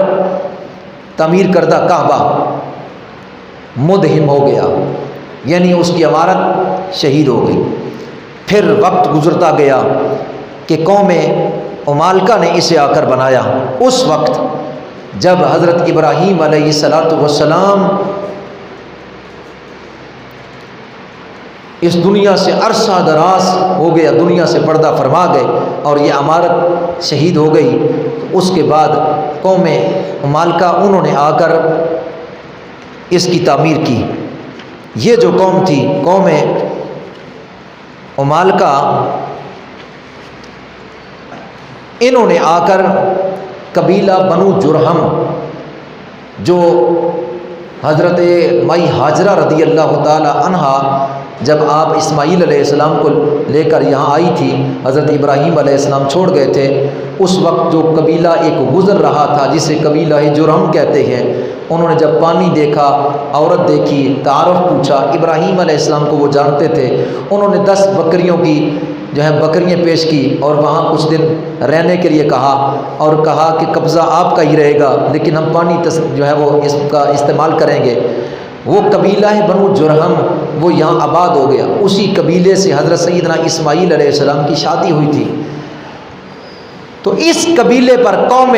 تعمیر کردہ کعبہ مدہم ہو گیا، یعنی اس کی عمارت شہید ہو گئی۔ پھر وقت گزرتا گیا کہ قوم عمالقہ نے اسے آ کر بنایا۔ اس وقت جب حضرت ابراہیم علیہ السلام اس دنیا سے عرصہ دراز ہو گیا، دنیا سے پردہ فرما گئے اور یہ عمارت شہید ہو گئی، اس کے بعد قوم عمالقہ انہوں نے آ کر اس کی تعمیر کی۔ یہ جو قوم تھی، قوم عمالقہ، انہوں نے آ کر قبیلہ بنو جرہم، جو حضرت مائی ہاجرہ رضی اللہ تعالی عنہا جب آپ اسماعیل علیہ السلام کو لے کر یہاں آئی تھی، حضرت ابراہیم علیہ السلام چھوڑ گئے تھے، اس وقت جو قبیلہ ایک گزر رہا تھا جسے قبیلہ جرہم کہتے ہیں، انہوں نے جب پانی دیکھا، عورت دیکھی، تعارف پوچھا، ابراہیم علیہ السلام کو وہ جانتے تھے، انہوں نے 10 بکریوں کی بکریاں پیش کی اور وہاں کچھ دن رہنے کے لیے کہا، اور کہا کہ قبضہ آپ کا ہی رہے گا لیکن ہم پانی وہ اس کا استعمال کریں گے۔ وہ قبیلہ بنو جرہم وہ یہاں آباد ہو گیا، اسی قبیلے سے حضرت سیدنا اسماعیل علیہ السلام کی شادی ہوئی تھی۔ تو اس قبیلے پر قوم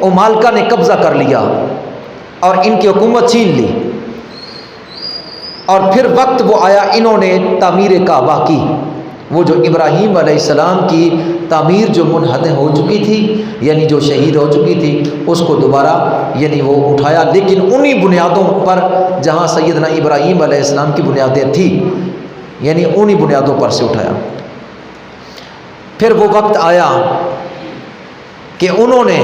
عمالقہ نے قبضہ کر لیا اور ان کی حکومت چھین لی۔ اور پھر وقت وہ آیا انہوں نے تعمیر کعبہ کی، وہ جو ابراہیم علیہ السلام کی تعمیر جو منہدم ہو چکی تھی، یعنی جو شہید ہو چکی تھی، اس کو دوبارہ یعنی وہ اٹھایا، لیکن انہی بنیادوں پر جہاں سیدنا ابراہیم علیہ السلام کی بنیادیں تھیں، یعنی انہی بنیادوں پر سے اٹھایا۔ پھر وہ وقت آیا کہ انہوں نے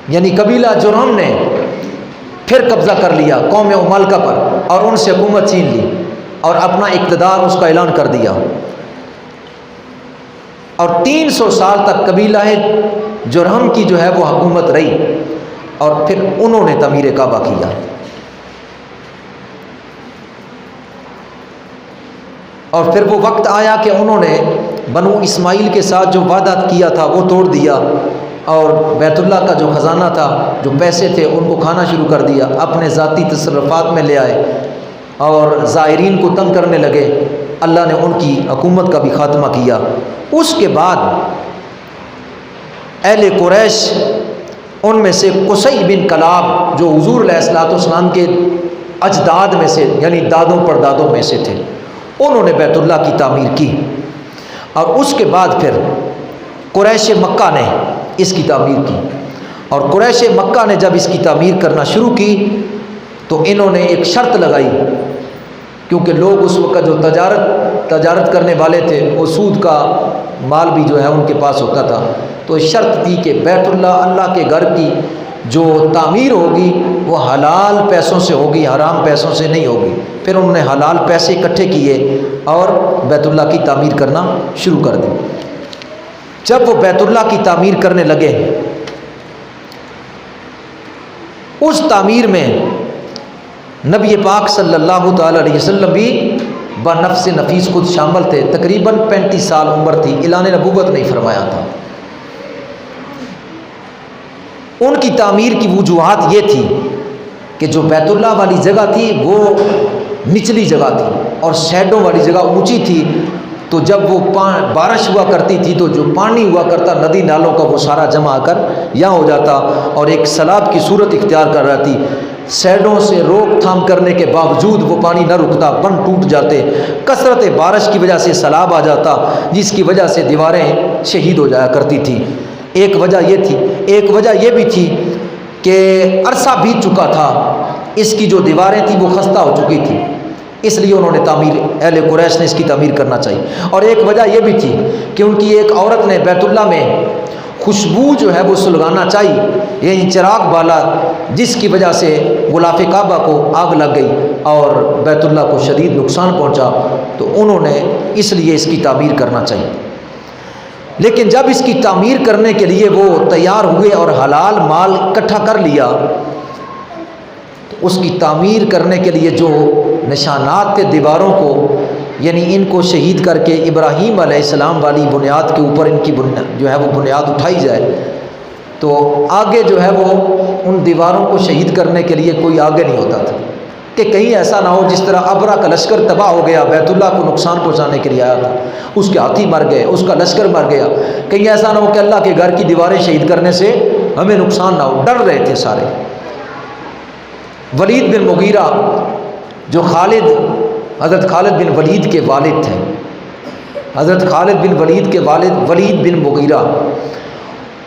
یعنی قبیلہ جرہم نے پھر قبضہ کر لیا قوم عمالقہ پر، اور ان سے حکومت چھین لی اور اپنا اقتدار اس کا اعلان کر دیا، اور 300 سال تک قبیلہ جرہم کی جو ہے وہ حکومت رہی، اور پھر انہوں نے تعمیر کعبہ کیا۔ اور پھر وہ وقت آیا کہ انہوں نے بنو اسماعیل کے ساتھ جو وعدہ کیا تھا وہ توڑ دیا، اور بیت اللہ کا جو خزانہ تھا، جو پیسے تھے، ان کو کھانا شروع کر دیا، اپنے ذاتی تصرفات میں لے آئے اور زائرین کو تنگ کرنے لگے۔ اللہ نے ان کی حکومت کا بھی خاتمہ کیا۔ اس کے بعد اہل قریش، ان میں سے قصی بن کلاب جو حضور علیہ الصلوۃ والسلام کے اجداد میں سے یعنی دادوں پردادوں میں سے تھے، انہوں نے بیت اللہ کی تعمیر کی، اور اس کے بعد پھر قریش مکہ نے اس کی تعمیر کی۔ اور قریش مکہ نے جب اس کی تعمیر کرنا شروع کی تو انہوں نے ایک شرط لگائی، کیونکہ لوگ اس وقت جو تجارت کرنے والے تھے، وہ سود کا مال بھی جو ہے ان کے پاس ہوتا تھا، تو شرط تھی کہ بیت اللہ کے گھر کی جو تعمیر ہوگی وہ حلال پیسوں سے ہوگی، حرام پیسوں سے نہیں ہوگی۔ پھر انہوں نے حلال پیسے اکٹھے کیے اور بیت اللہ کی تعمیر کرنا شروع کر دی۔ جب وہ بیت اللہ کی تعمیر کرنے لگے، اس تعمیر میں نبی پاک صلی اللہ تعالی علیہ وسلم بھی بنفس نفیس خود شامل تھے، تقریباً 35 سال عمر تھی، اعلان نبوت نہیں فرمایا تھا۔ ان کی تعمیر کی وجوہات یہ تھی کہ جو بیت اللہ والی جگہ تھی وہ نچلی جگہ تھی اور شیڈوں والی جگہ اونچی تھی، تو جب وہ بارش ہوا کرتی تھی تو جو پانی ہوا کرتا ندی نالوں کا وہ سارا جمع کر یہاں ہو جاتا اور ایک سیلاب کی صورت اختیار کر رہتی۔ سیڈوں سے روک تھام کرنے کے باوجود وہ پانی نہ رکتا، بند ٹوٹ جاتے، کثرت بارش کی وجہ سے سیلاب آ جاتا، جس کی وجہ سے دیواریں شہید ہو جایا کرتی تھی۔ ایک وجہ یہ تھی، ایک وجہ یہ بھی تھی کہ عرصہ بیت چکا تھا، اس کی جو دیواریں تھیں وہ خستہ ہو چکی تھی، اس لیے انہوں نے اہل قریش نے اس کی تعمیر کرنا چاہیے۔ اور ایک وجہ یہ بھی تھی کہ ان کی ایک عورت نے بیت اللہ میں خوشبو جو ہے وہ سلگانا چاہیے، یعنی چراغ بالا، جس کی وجہ سے غلاف کعبہ کو آگ لگ گئی اور بیت اللہ کو شدید نقصان پہنچا، تو انہوں نے اس لیے اس کی تعمیر کرنا چاہیے۔ لیکن جب اس کی تعمیر کرنے کے لیے وہ تیار ہوئے اور حلال مال اکٹھا کر لیا، تو اس کی تعمیر کرنے کے لیے جو نشانات تھے دیواروں کو، یعنی ان کو شہید کر کے ابراہیم علیہ السلام والی بنیاد کے اوپر ان کی جو ہے وہ بنیاد اٹھائی جائے، تو آگے جو ہے وہ ان دیواروں کو شہید کرنے کے لیے کوئی آگے نہیں ہوتا تھا کہ کہیں ایسا نہ ہو جس طرح ابرا کا لشکر تباہ ہو گیا، بیت اللہ کو نقصان پہنچانے کے لیے آیا تھا، اس کے ہاتھی مر گئے، اس کا لشکر مر گیا، کہیں ایسا نہ ہو کہ اللہ کے گھر کی دیواریں شہید کرنے سے ہمیں نقصان نہ ہو، ڈر رہے تھے سارے۔ ولید بن مغیرہ جو حضرت خالد بن ولید کے والد تھے، حضرت خالد بن ولید کے والد ولید بن مغیرہ،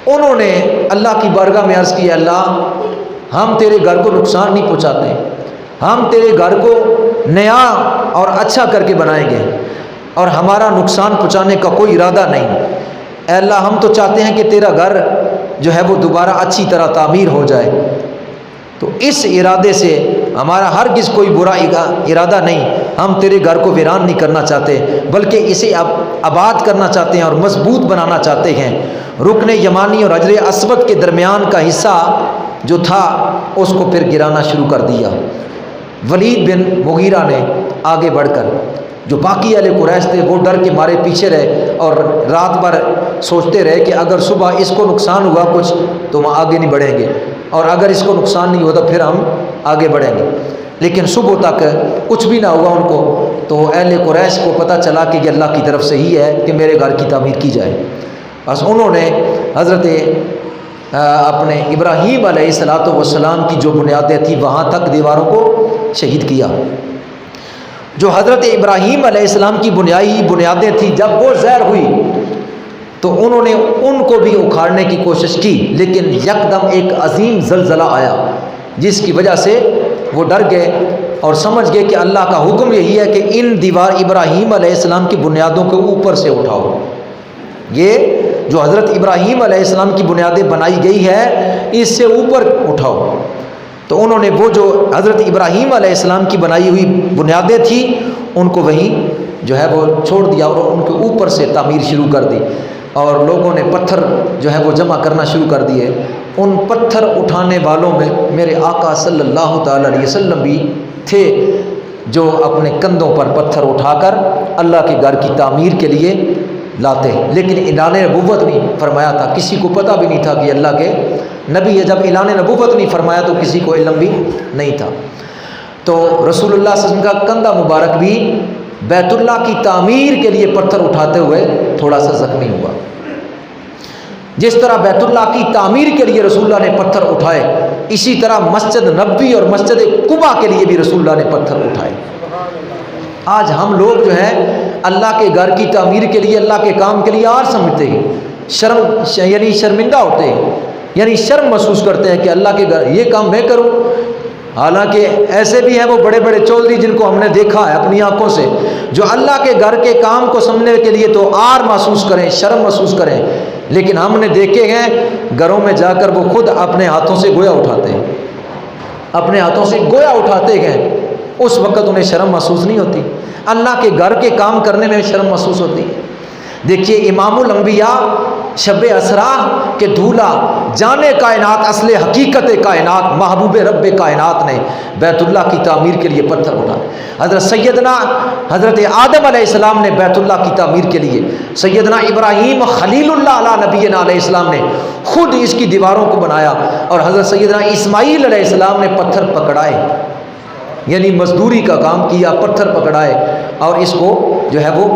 انہوں نے اللہ کی بارگاہ میں عرض کی، اللہ ہم تیرے گھر کو نقصان نہیں پہنچاتے، ہم تیرے گھر کو نیا اور اچھا کر کے بنائیں گے اور ہمارا نقصان پہنچانے کا کوئی ارادہ نہیں، اے اللہ ہم تو چاہتے ہیں کہ تیرا گھر جو ہے وہ دوبارہ اچھی طرح تعمیر ہو جائے، تو اس ارادے سے ہمارا ہرگز کوئی برا ارادہ نہیں، ہم تیرے گھر کو ویران نہیں کرنا چاہتے بلکہ اسے آباد کرنا چاہتے ہیں اور مضبوط بنانا چاہتے ہیں۔ رکن یمانی اور حجر اسود کے درمیان کا حصہ جو تھا اس کو پھر گرانا شروع کر دیا۔ ولید بن مغیرہ نے آگے بڑھ کر، جو باقی اہل قریش تھے وہ ڈر کے مارے پیچھے رہے اور رات بھر سوچتے رہے کہ اگر صبح اس کو نقصان ہوا کچھ تو ہم آگے نہیں بڑھیں گے، اور اگر اس کو نقصان نہیں ہوتا پھر ہم آگے بڑھیں گے۔ لیکن صبح تک کچھ بھی نہ ہوا ان کو، تو اہل قریش کو پتہ چلا کہ یہ اللہ کی طرف سے ہی ہے کہ میرے گھر کی تعمیر کی جائے۔ بس انہوں نے حضرت اپنے ابراہیم علیہ الصلوۃ والسلام کی جو بنیادیں تھیں وہاں تک دیواروں کو شہید کیا۔ جو حضرت ابراہیم علیہ السلام کی بنیادیں تھیں جب وہ زیر ہوئی تو انہوں نے ان کو بھی اکھاڑنے کی کوشش کی، لیکن یکدم ایک عظیم زلزلہ آیا جس کی وجہ سے وہ ڈر گئے اور سمجھ گئے کہ اللہ کا حکم یہی ہے کہ ان دیوار ابراہیم علیہ السلام کی بنیادوں کے اوپر سے اٹھاؤ۔ یہ جو حضرت ابراہیم علیہ السلام کی بنیادیں بنائی گئی ہے اس سے اوپر اٹھاؤ۔ تو انہوں نے وہ جو حضرت ابراہیم علیہ السلام کی بنائی ہوئی بنیادیں تھیں ان کو وہیں جو ہے وہ چھوڑ دیا اور ان کے اوپر سے تعمیر شروع کر دی، اور لوگوں نے پتھر جو ہے وہ جمع کرنا شروع کر دیے۔ ان پتھر اٹھانے والوں میں میرے آقا صلی اللہ تعالی علیہ وسلم بھی تھے، جو اپنے کندھوں پر پتھر اٹھا کر اللہ کے گھر کی تعمیر کے لیے لاتے، لیکن اعلان نبوت نہیں فرمایا تھا، کسی کو پتہ بھی نہیں تھا کہ اللہ کے نبی ہے۔ جب اعلان نبوت نہیں فرمایا تو کسی کو علم بھی نہیں تھا۔ تو رسول اللہ صلی اللہ علیہ وسلم کا کندھا مبارک بھی بیت اللہ کی تعمیر کے لیے پتھر اٹھاتے ہوئے تھوڑا سا زخمی ہوا۔ جس طرح بیت اللہ کی تعمیر کے لیے رسول اللہ نے پتھر اٹھائے، اسی طرح مسجد نبوی اور مسجد قباء کے لیے بھی رسول اللہ نے پتھر اٹھائے۔ آج ہم لوگ جو ہے اللہ کے گھر کی تعمیر کے لیے، اللہ کے کام کے لیے آر سمجھتے ہیں، یعنی شرمندہ ہوتے ہیں، یعنی شرم محسوس کرتے ہیں کہ اللہ کے گھر یہ کام میں کروں۔ حالانکہ ایسے بھی ہیں وہ بڑے بڑے چودھری جن کو ہم نے دیکھا ہے اپنی آنکھوں سے، جو اللہ کے گھر کے کام کو سمجھنے کے لیے تو آر محسوس کریں، شرم محسوس کریں، لیکن ہم نے دیکھے ہیں گھروں میں جا کر وہ خود اپنے ہاتھوں سے گویا اٹھاتے ہیں، اپنے ہاتھوں سے گویا اٹھاتے ہیں، اس وقت انہیں شرم محسوس نہیں ہوتی، اللہ کے گھر کے کام کرنے میں شرم محسوس ہوتی ہے۔ دیکھیے امام الانبیاء شب اسرا کے دھولا جانے کائنات، اصل حقیقت کائنات، محبوب رب کائنات نے بیت اللہ کی تعمیر کے لیے پتھر اٹھائے۔ حضرت سیدنا حضرت آدم علیہ السلام نے بیت اللہ کی تعمیر کے لیے، سیدنا ابراہیم خلیل اللہ علیہ نبینا علیہ السلام نے خود اس کی دیواروں کو بنایا، اور حضرت سیدنا اسماعیل علیہ السلام نے پتھر پکڑائے، یعنی مزدوری کا کام کیا، پتھر پکڑائے اور اس کو جو ہے وہ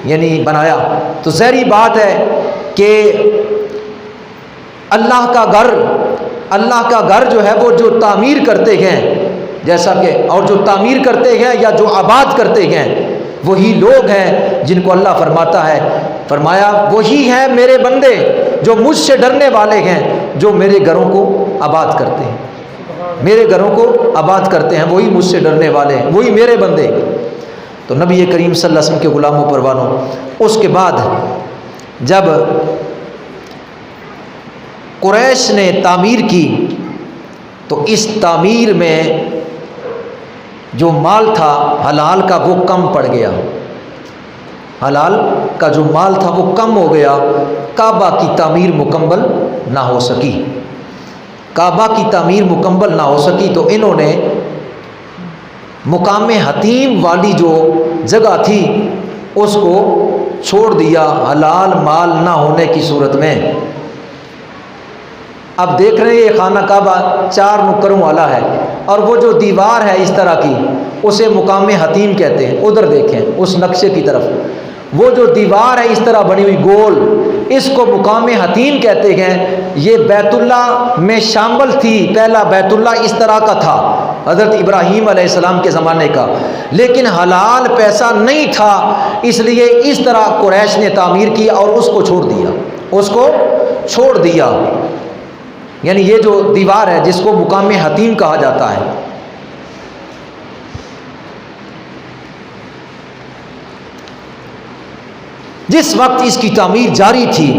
یعنی بنایا۔ تو ظاہری بات ہے کہ اللہ کا گھر جو ہے وہ جو تعمیر کرتے ہیں، جیسا کہ اور جو تعمیر کرتے ہیں یا جو آباد کرتے ہیں وہی لوگ ہیں جن کو اللہ فرمایا وہی ہیں میرے بندے جو مجھ سے ڈرنے والے ہیں، جو میرے گھروں کو آباد کرتے ہیں، میرے گھروں کو آباد کرتے ہیں، وہی مجھ سے ڈرنے والے ہیں، وہی میرے بندے۔ تو نبی کریم صلی اللہ علیہ وسلم کے غلاموں پروانوں، اس کے بعد جب قریش نے تعمیر کی تو اس تعمیر میں جو مال تھا حلال کا وہ کم پڑ گیا، حلال کا جو مال تھا وہ کم ہو گیا، کعبہ کی تعمیر مکمل نہ ہو سکی، کعبہ کی تعمیر مکمل نہ ہو سکی۔ تو انہوں نے مقام حتیم والی جو جگہ تھی اس کو چھوڑ دیا حلال مال نہ ہونے کی صورت میں۔ اب دیکھ رہے ہیں یہ خانہ کعبہ 4 نکروں والا ہے، اور وہ جو دیوار ہے اس طرح کی اسے مقام حتیم کہتے ہیں۔ ادھر دیکھیں اس نقشے کی طرف، وہ جو دیوار ہے اس طرح بنی ہوئی گول، اس کو مقام حتیم کہتے ہیں۔ یہ بیت اللہ میں شامل تھی، پہلا بیت اللہ اس طرح کا تھا حضرت ابراہیم علیہ السلام کے زمانے کا، لیکن حلال پیسہ نہیں تھا، اس لیے اس طرح قریش نے تعمیر کی اور اس کو چھوڑ دیا، یعنی یہ جو دیوار ہے جس کو مقام حتیم کہا جاتا ہے۔ جس وقت اس کی تعمیر جاری تھی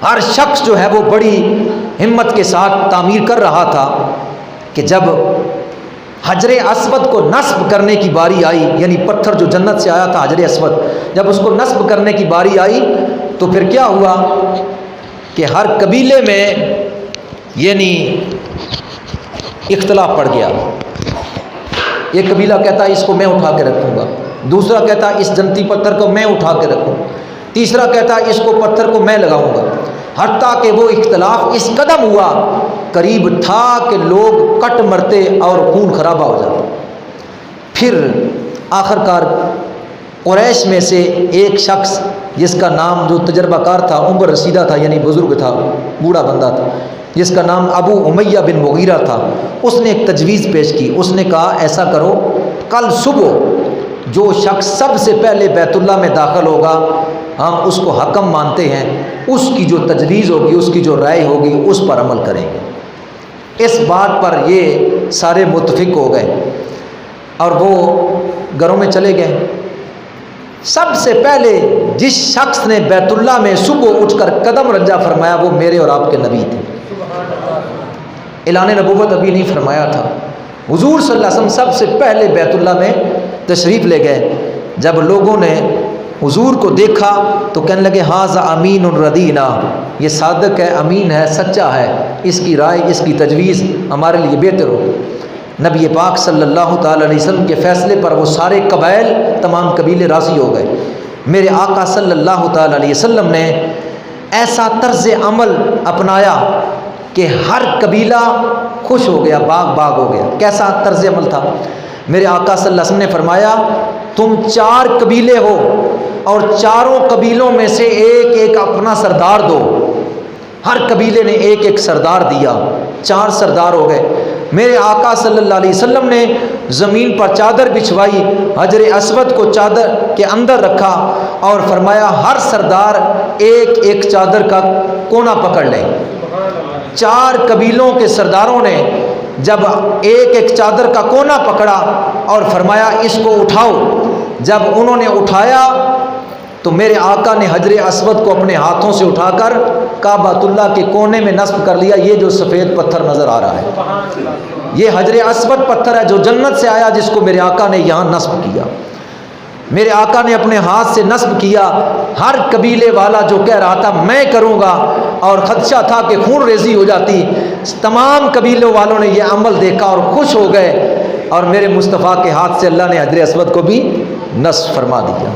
ہر شخص جو ہے وہ بڑی ہمت کے ساتھ تعمیر کر رہا تھا کہ جب حجر اسود کو نصب کرنے کی باری آئی، یعنی پتھر جو جنت سے آیا تھا حجر اسود، جب اس کو نصب کرنے کی باری آئی تو پھر کیا ہوا کہ ہر قبیلے میں یعنی اختلاف پڑ گیا۔ ایک قبیلہ کہتا ہے اس کو میں اٹھا کے رکھوں گا، دوسرا کہتا ہے اس جنتی پتھر کو میں اٹھا کے رکھوں، تیسرا کہتا ہے اس کو پتھر کو میں لگاؤں گا، حتیٰ کہ وہ اختلاف اس قدم ہوا قریب تھا کہ لوگ کٹ مرتے اور خون خرابہ ہو جاتا۔ پھر آخرکار قریش میں سے ایک شخص جس کا نام جو تجربہ کار تھا، عمر رسیدہ تھا، یعنی بزرگ تھا، بوڑھا بندہ تھا، جس کا نام ابو امیہ بن مغیرہ تھا، اس نے ایک تجویز پیش کی۔ اس نے کہا ایسا کرو، کل صبح جو شخص سب سے پہلے بیت اللہ میں داخل ہوگا ہم اس کو حکم مانتے ہیں، اس کی جو تجویز ہوگی، اس کی جو رائے ہوگی، اس پر عمل کریں گے۔ اس بات پر یہ سارے متفق ہو گئے اور وہ گھروں میں چلے گئے۔ سب سے پہلے جس شخص نے بیت اللہ میں صبح اٹھ کر قدم رنجا فرمایا وہ میرے اور آپ کے نبی تھے۔ اعلان نبوت ابھی نہیں فرمایا تھا، حضور صلی اللہ علیہ وسلم سب سے پہلے بیت اللہ میں تشریف لے گئے۔ جب لوگوں نے حضور کو دیکھا تو کہنے لگے ھذا امین ردینا، یہ صادق ہے، امین ہے، سچا ہے، اس کی رائے، اس کی تجویز ہمارے لیے بہتر ہو۔ نبی پاک صلی اللہ تعالی علیہ وسلم کے فیصلے پر وہ سارے قبائل، تمام قبیلے راضی ہو گئے۔ میرے آقا صلی اللہ تعالی علیہ وسلم نے ایسا طرز عمل اپنایا کہ ہر قبیلہ خوش ہو گیا، باغ باغ ہو گیا۔ کیسا طرز عمل تھا؟ میرے آقا صلی اللہ علیہ وسلم نے فرمایا تم 4 قبیلے ہو اور چاروں قبیلوں میں سے ایک ایک اپنا سردار دو۔ ہر قبیلے نے ایک ایک سردار دیا، 4 سردار ہو گئے۔ میرے آقا صلی اللہ علیہ وسلم نے زمین پر چادر بچھوائی، حجر اسود کو چادر کے اندر رکھا اور فرمایا ہر سردار ایک ایک چادر کا کونا پکڑ لے۔ 4 قبیلوں کے سرداروں نے جب ایک ایک چادر کا کونا پکڑا اور فرمایا اس کو اٹھاؤ، جب انہوں نے اٹھایا تو میرے آقا نے حجر اسود کو اپنے ہاتھوں سے اٹھا کر کعبۃ اللہ کے کونے میں نصب کر لیا۔ یہ جو سفید پتھر نظر آ رہا ہے یہ حجر اسود پتھر ہے جو جنت سے آیا، جس کو میرے آقا نے یہاں نصب کیا۔ میرے آقا نے اپنے ہاتھ سے نصب کیا۔ ہر قبیلے والا جو کہہ رہا تھا میں کروں گا اور خدشہ تھا کہ خون ریزی ہو جاتی، تمام قبیلوں والوں نے یہ عمل دیکھا اور خوش ہو گئے، اور میرے مصطفیٰ کے ہاتھ سے اللہ نے حجر اسود کو بھی نصب فرما دیا۔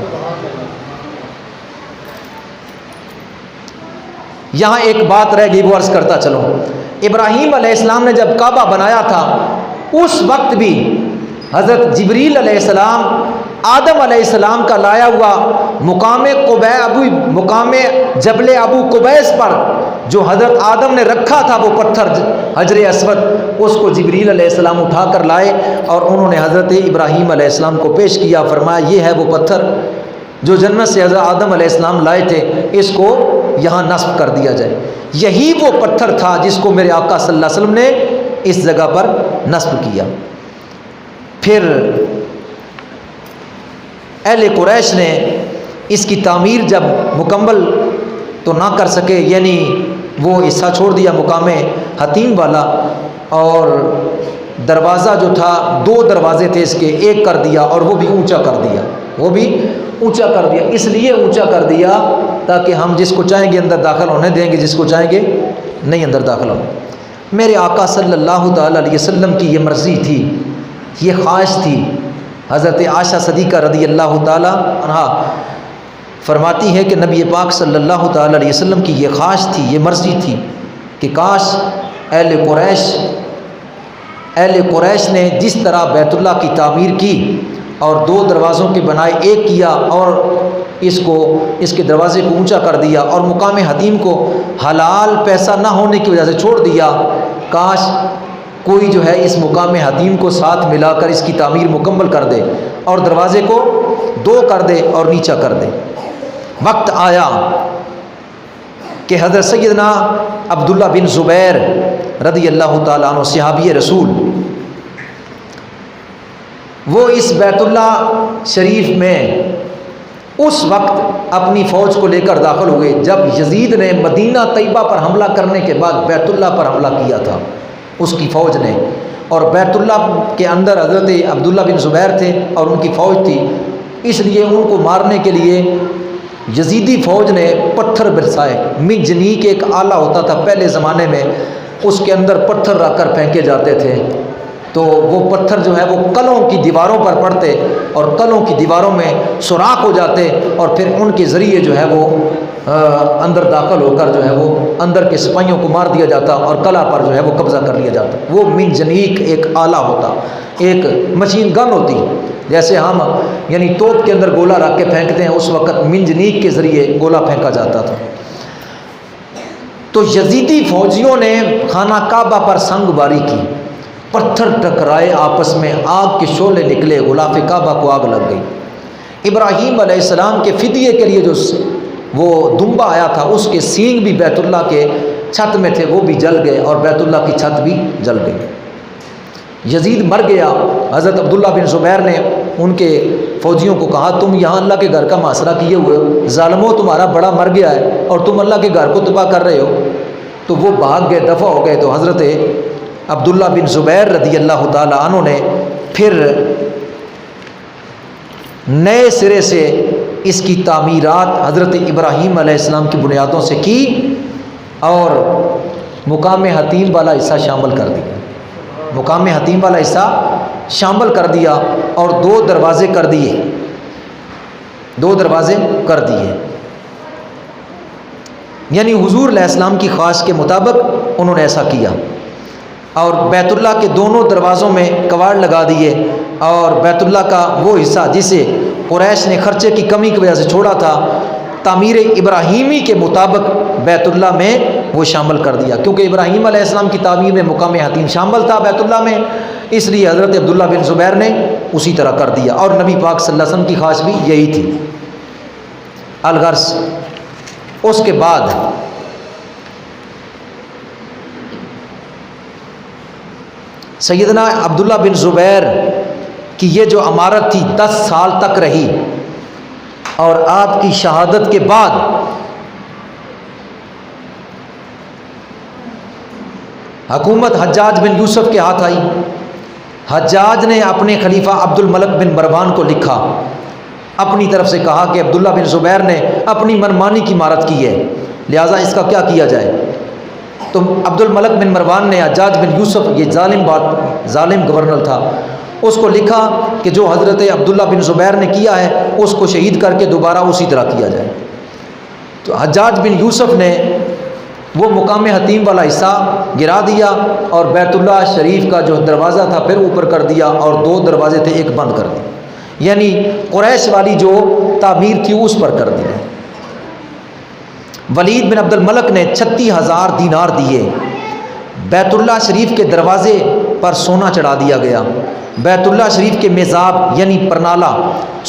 یہاں ایک بات رہ گئی، وہ عرض کرتا چلوں۔ ابراہیم علیہ السلام نے جب کعبہ بنایا تھا اس وقت بھی حضرت جبریل علیہ السلام آدم علیہ السلام کا لایا ہوا مقام جبل ابو قبیس پر جو حضرت آدم نے رکھا تھا وہ پتھر حجر اسود، اس کو جبریل علیہ السلام اٹھا کر لائے اور انہوں نے حضرت ابراہیم علیہ السلام کو پیش کیا۔ فرمایا یہ ہے وہ پتھر جو جنت سے حضرت آدم علیہ السلام لائے تھے، اس کو یہاں نصب کر دیا جائے۔ یہی وہ پتھر تھا جس کو میرے آقا صلی اللہ علیہ وسلم نے اس جگہ پر نصب کیا۔ پھر اہل قریش نے اس کی تعمیر جب مکمل تو نہ کر سکے، یعنی وہ حصہ چھوڑ دیا مقام حتیم والا، اور دروازہ جو تھا 2 دروازے تھے اس کے، ایک کر دیا اور وہ بھی اونچا کر دیا، وہ بھی اونچا کر دیا۔ اس لیے اونچا کر دیا تاکہ ہم جس کو چاہیں گے اندر داخل ہونے دیں گے، جس کو چاہیں گے نہیں اندر داخل ہونے۔ میرے آقا صلی اللہ تعالی علیہ وسلم کی یہ مرضی تھی، یہ خواہش تھی۔ حضرت عائشہ صدیقہ رضی اللہ تعالی عنہا فرماتی ہے کہ نبی پاک صلی اللہ تعالی علیہ وسلم کی یہ خواہش تھی، یہ مرضی تھی کہ کاش اہل قریش نے جس طرح بیت اللہ کی تعمیر کی اور 2 دروازوں کے بنائے ایک کیا اور اس کے دروازے کو اونچا کر دیا اور مقام حتیم کو حلال پیسہ نہ ہونے کی وجہ سے چھوڑ دیا، کاش کوئی جو ہے اس مقام حتیم کو ساتھ ملا کر اس کی تعمیر مکمل کر دے اور دروازے کو 2 کر دے اور نیچا کر دے۔ وقت آیا کہ حضرت سیدنا عبداللہ بن زبیر رضی اللہ تعالیٰ عنہ صحابی رسول، وہ اس بیت اللہ شریف میں اس وقت اپنی فوج کو لے کر داخل ہوئے جب یزید نے مدینہ طیبہ پر حملہ کرنے کے بعد بیت اللہ پر حملہ کیا تھا اس کی فوج نے، اور بیت اللہ کے اندر حضرت عبداللہ بن زبیر تھے اور ان کی فوج تھی، اس لیے ان کو مارنے کے لیے یزیدی فوج نے پتھر برسائے۔ منجنیق ایک آلہ ہوتا تھا پہلے زمانے میں، اس کے اندر پتھر رکھ کر پھینکے جاتے تھے، تو وہ پتھر جو ہے وہ قلعوں کی دیواروں پر پڑتے اور قلعوں کی دیواروں میں سوراخ ہو جاتے اور پھر ان کے ذریعے جو ہے وہ اندر داخل ہو کر جو ہے وہ اندر کے سپاہیوں کو مار دیا جاتا اور قلعہ پر جو ہے وہ قبضہ کر لیا جاتا۔ وہ منجنیق ایک آلہ ہوتا، ایک مشین گن ہوتی، جیسے ہم یعنی توپ کے اندر گولا رکھ کے پھینکتے ہیں، اس وقت منجنیق کے ذریعے گولا پھینکا جاتا تھا۔ تو یزیدی فوجیوں نے خانہ کعبہ پر سنگ باری کی، پتھر ٹکرائے آپس میں، آگ کے شعلے نکلے، غلاف کعبہ کو آگ لگ گئی۔ ابراہیم علیہ السلام کے فدیے کے لیے جو وہ دمبا آیا تھا اس کے سینگ بھی بیت اللہ کے چھت میں تھے، وہ بھی جل گئے اور بیت اللہ کی چھت بھی جل گئی۔ یزید مر گیا۔ حضرت عبداللہ بن زبیر نے ان کے فوجیوں کو کہا تم یہاں اللہ کے گھر کا محاصرہ کیے ہوئے ہو، ظالموں تمہارا بڑا مر گیا ہے اور تم اللہ کے گھر کو تباہ کر رہے ہو۔ تو وہ بھاگ گئے، دفع ہو گئے۔ تو حضرت عبداللہ بن زبیر رضی اللہ تعالی عنہ نے پھر نئے سرے سے اس کی تعمیرات حضرت ابراہیم علیہ السلام کی بنیادوں سے کی اور مقام حتیم والا حصہ شامل کر دیا، مقام حتیم والا حصہ شامل کر دیا اور 2 دروازے کر دیے، 2 دروازے کر دیے۔ یعنی حضور علیہ السلام کی خواہش کے مطابق انہوں نے ایسا کیا اور بیت اللہ کے دونوں دروازوں میں کواڑ لگا دیے اور بیت اللہ کا وہ حصہ جسے قریش نے خرچے کی کمی کی وجہ سے چھوڑا تھا تعمیر ابراہیمی کے مطابق بیت اللہ میں وہ شامل کر دیا، کیونکہ ابراہیم علیہ السلام کی تعمیر میں مقام حتیم شامل تھا بیت اللہ میں، اس لیے حضرت عبداللہ بن زبیر نے اسی طرح کر دیا اور نبی پاک صلی اللہ علیہ وسلم کی خواہش بھی یہی تھی۔ الغرض اس کے بعد سیدنا عبداللہ بن زبیر کی یہ جو عمارت تھی 10 سال تک رہی اور آپ کی شہادت کے بعد حکومت حجاج بن یوسف کے ہاتھ آئی۔ حجاج نے اپنے خلیفہ عبد الملک بن مروان کو لکھا، اپنی طرف سے کہا کہ عبداللہ بن زبیر نے اپنی منمانی کی عمارت کی ہے، لہٰذا اس کا کیا کیا جائے۔ تو عبد الملک بن مروان نے حجاج بن یوسف، یہ ظالم گورنر تھا، اس کو لکھا کہ جو حضرت عبداللہ بن زبیر نے کیا ہے اس کو شہید کر کے دوبارہ اسی طرح کیا جائے۔ تو حجاج بن یوسف نے وہ مقام حتیم والا حصہ گرا دیا اور بیت اللہ شریف کا جو دروازہ تھا پھر اوپر کر دیا اور 2 دروازے تھے ایک بند کر دیا، یعنی قریش والی جو تعمیر تھی اس پر کر دیا۔ ولید بن عبد الملک نے 36,000 دینار دیے، بیت اللہ شریف کے دروازے پر سونا چڑھا دیا گیا، بیت اللہ شریف کے میزاب یعنی پرنالہ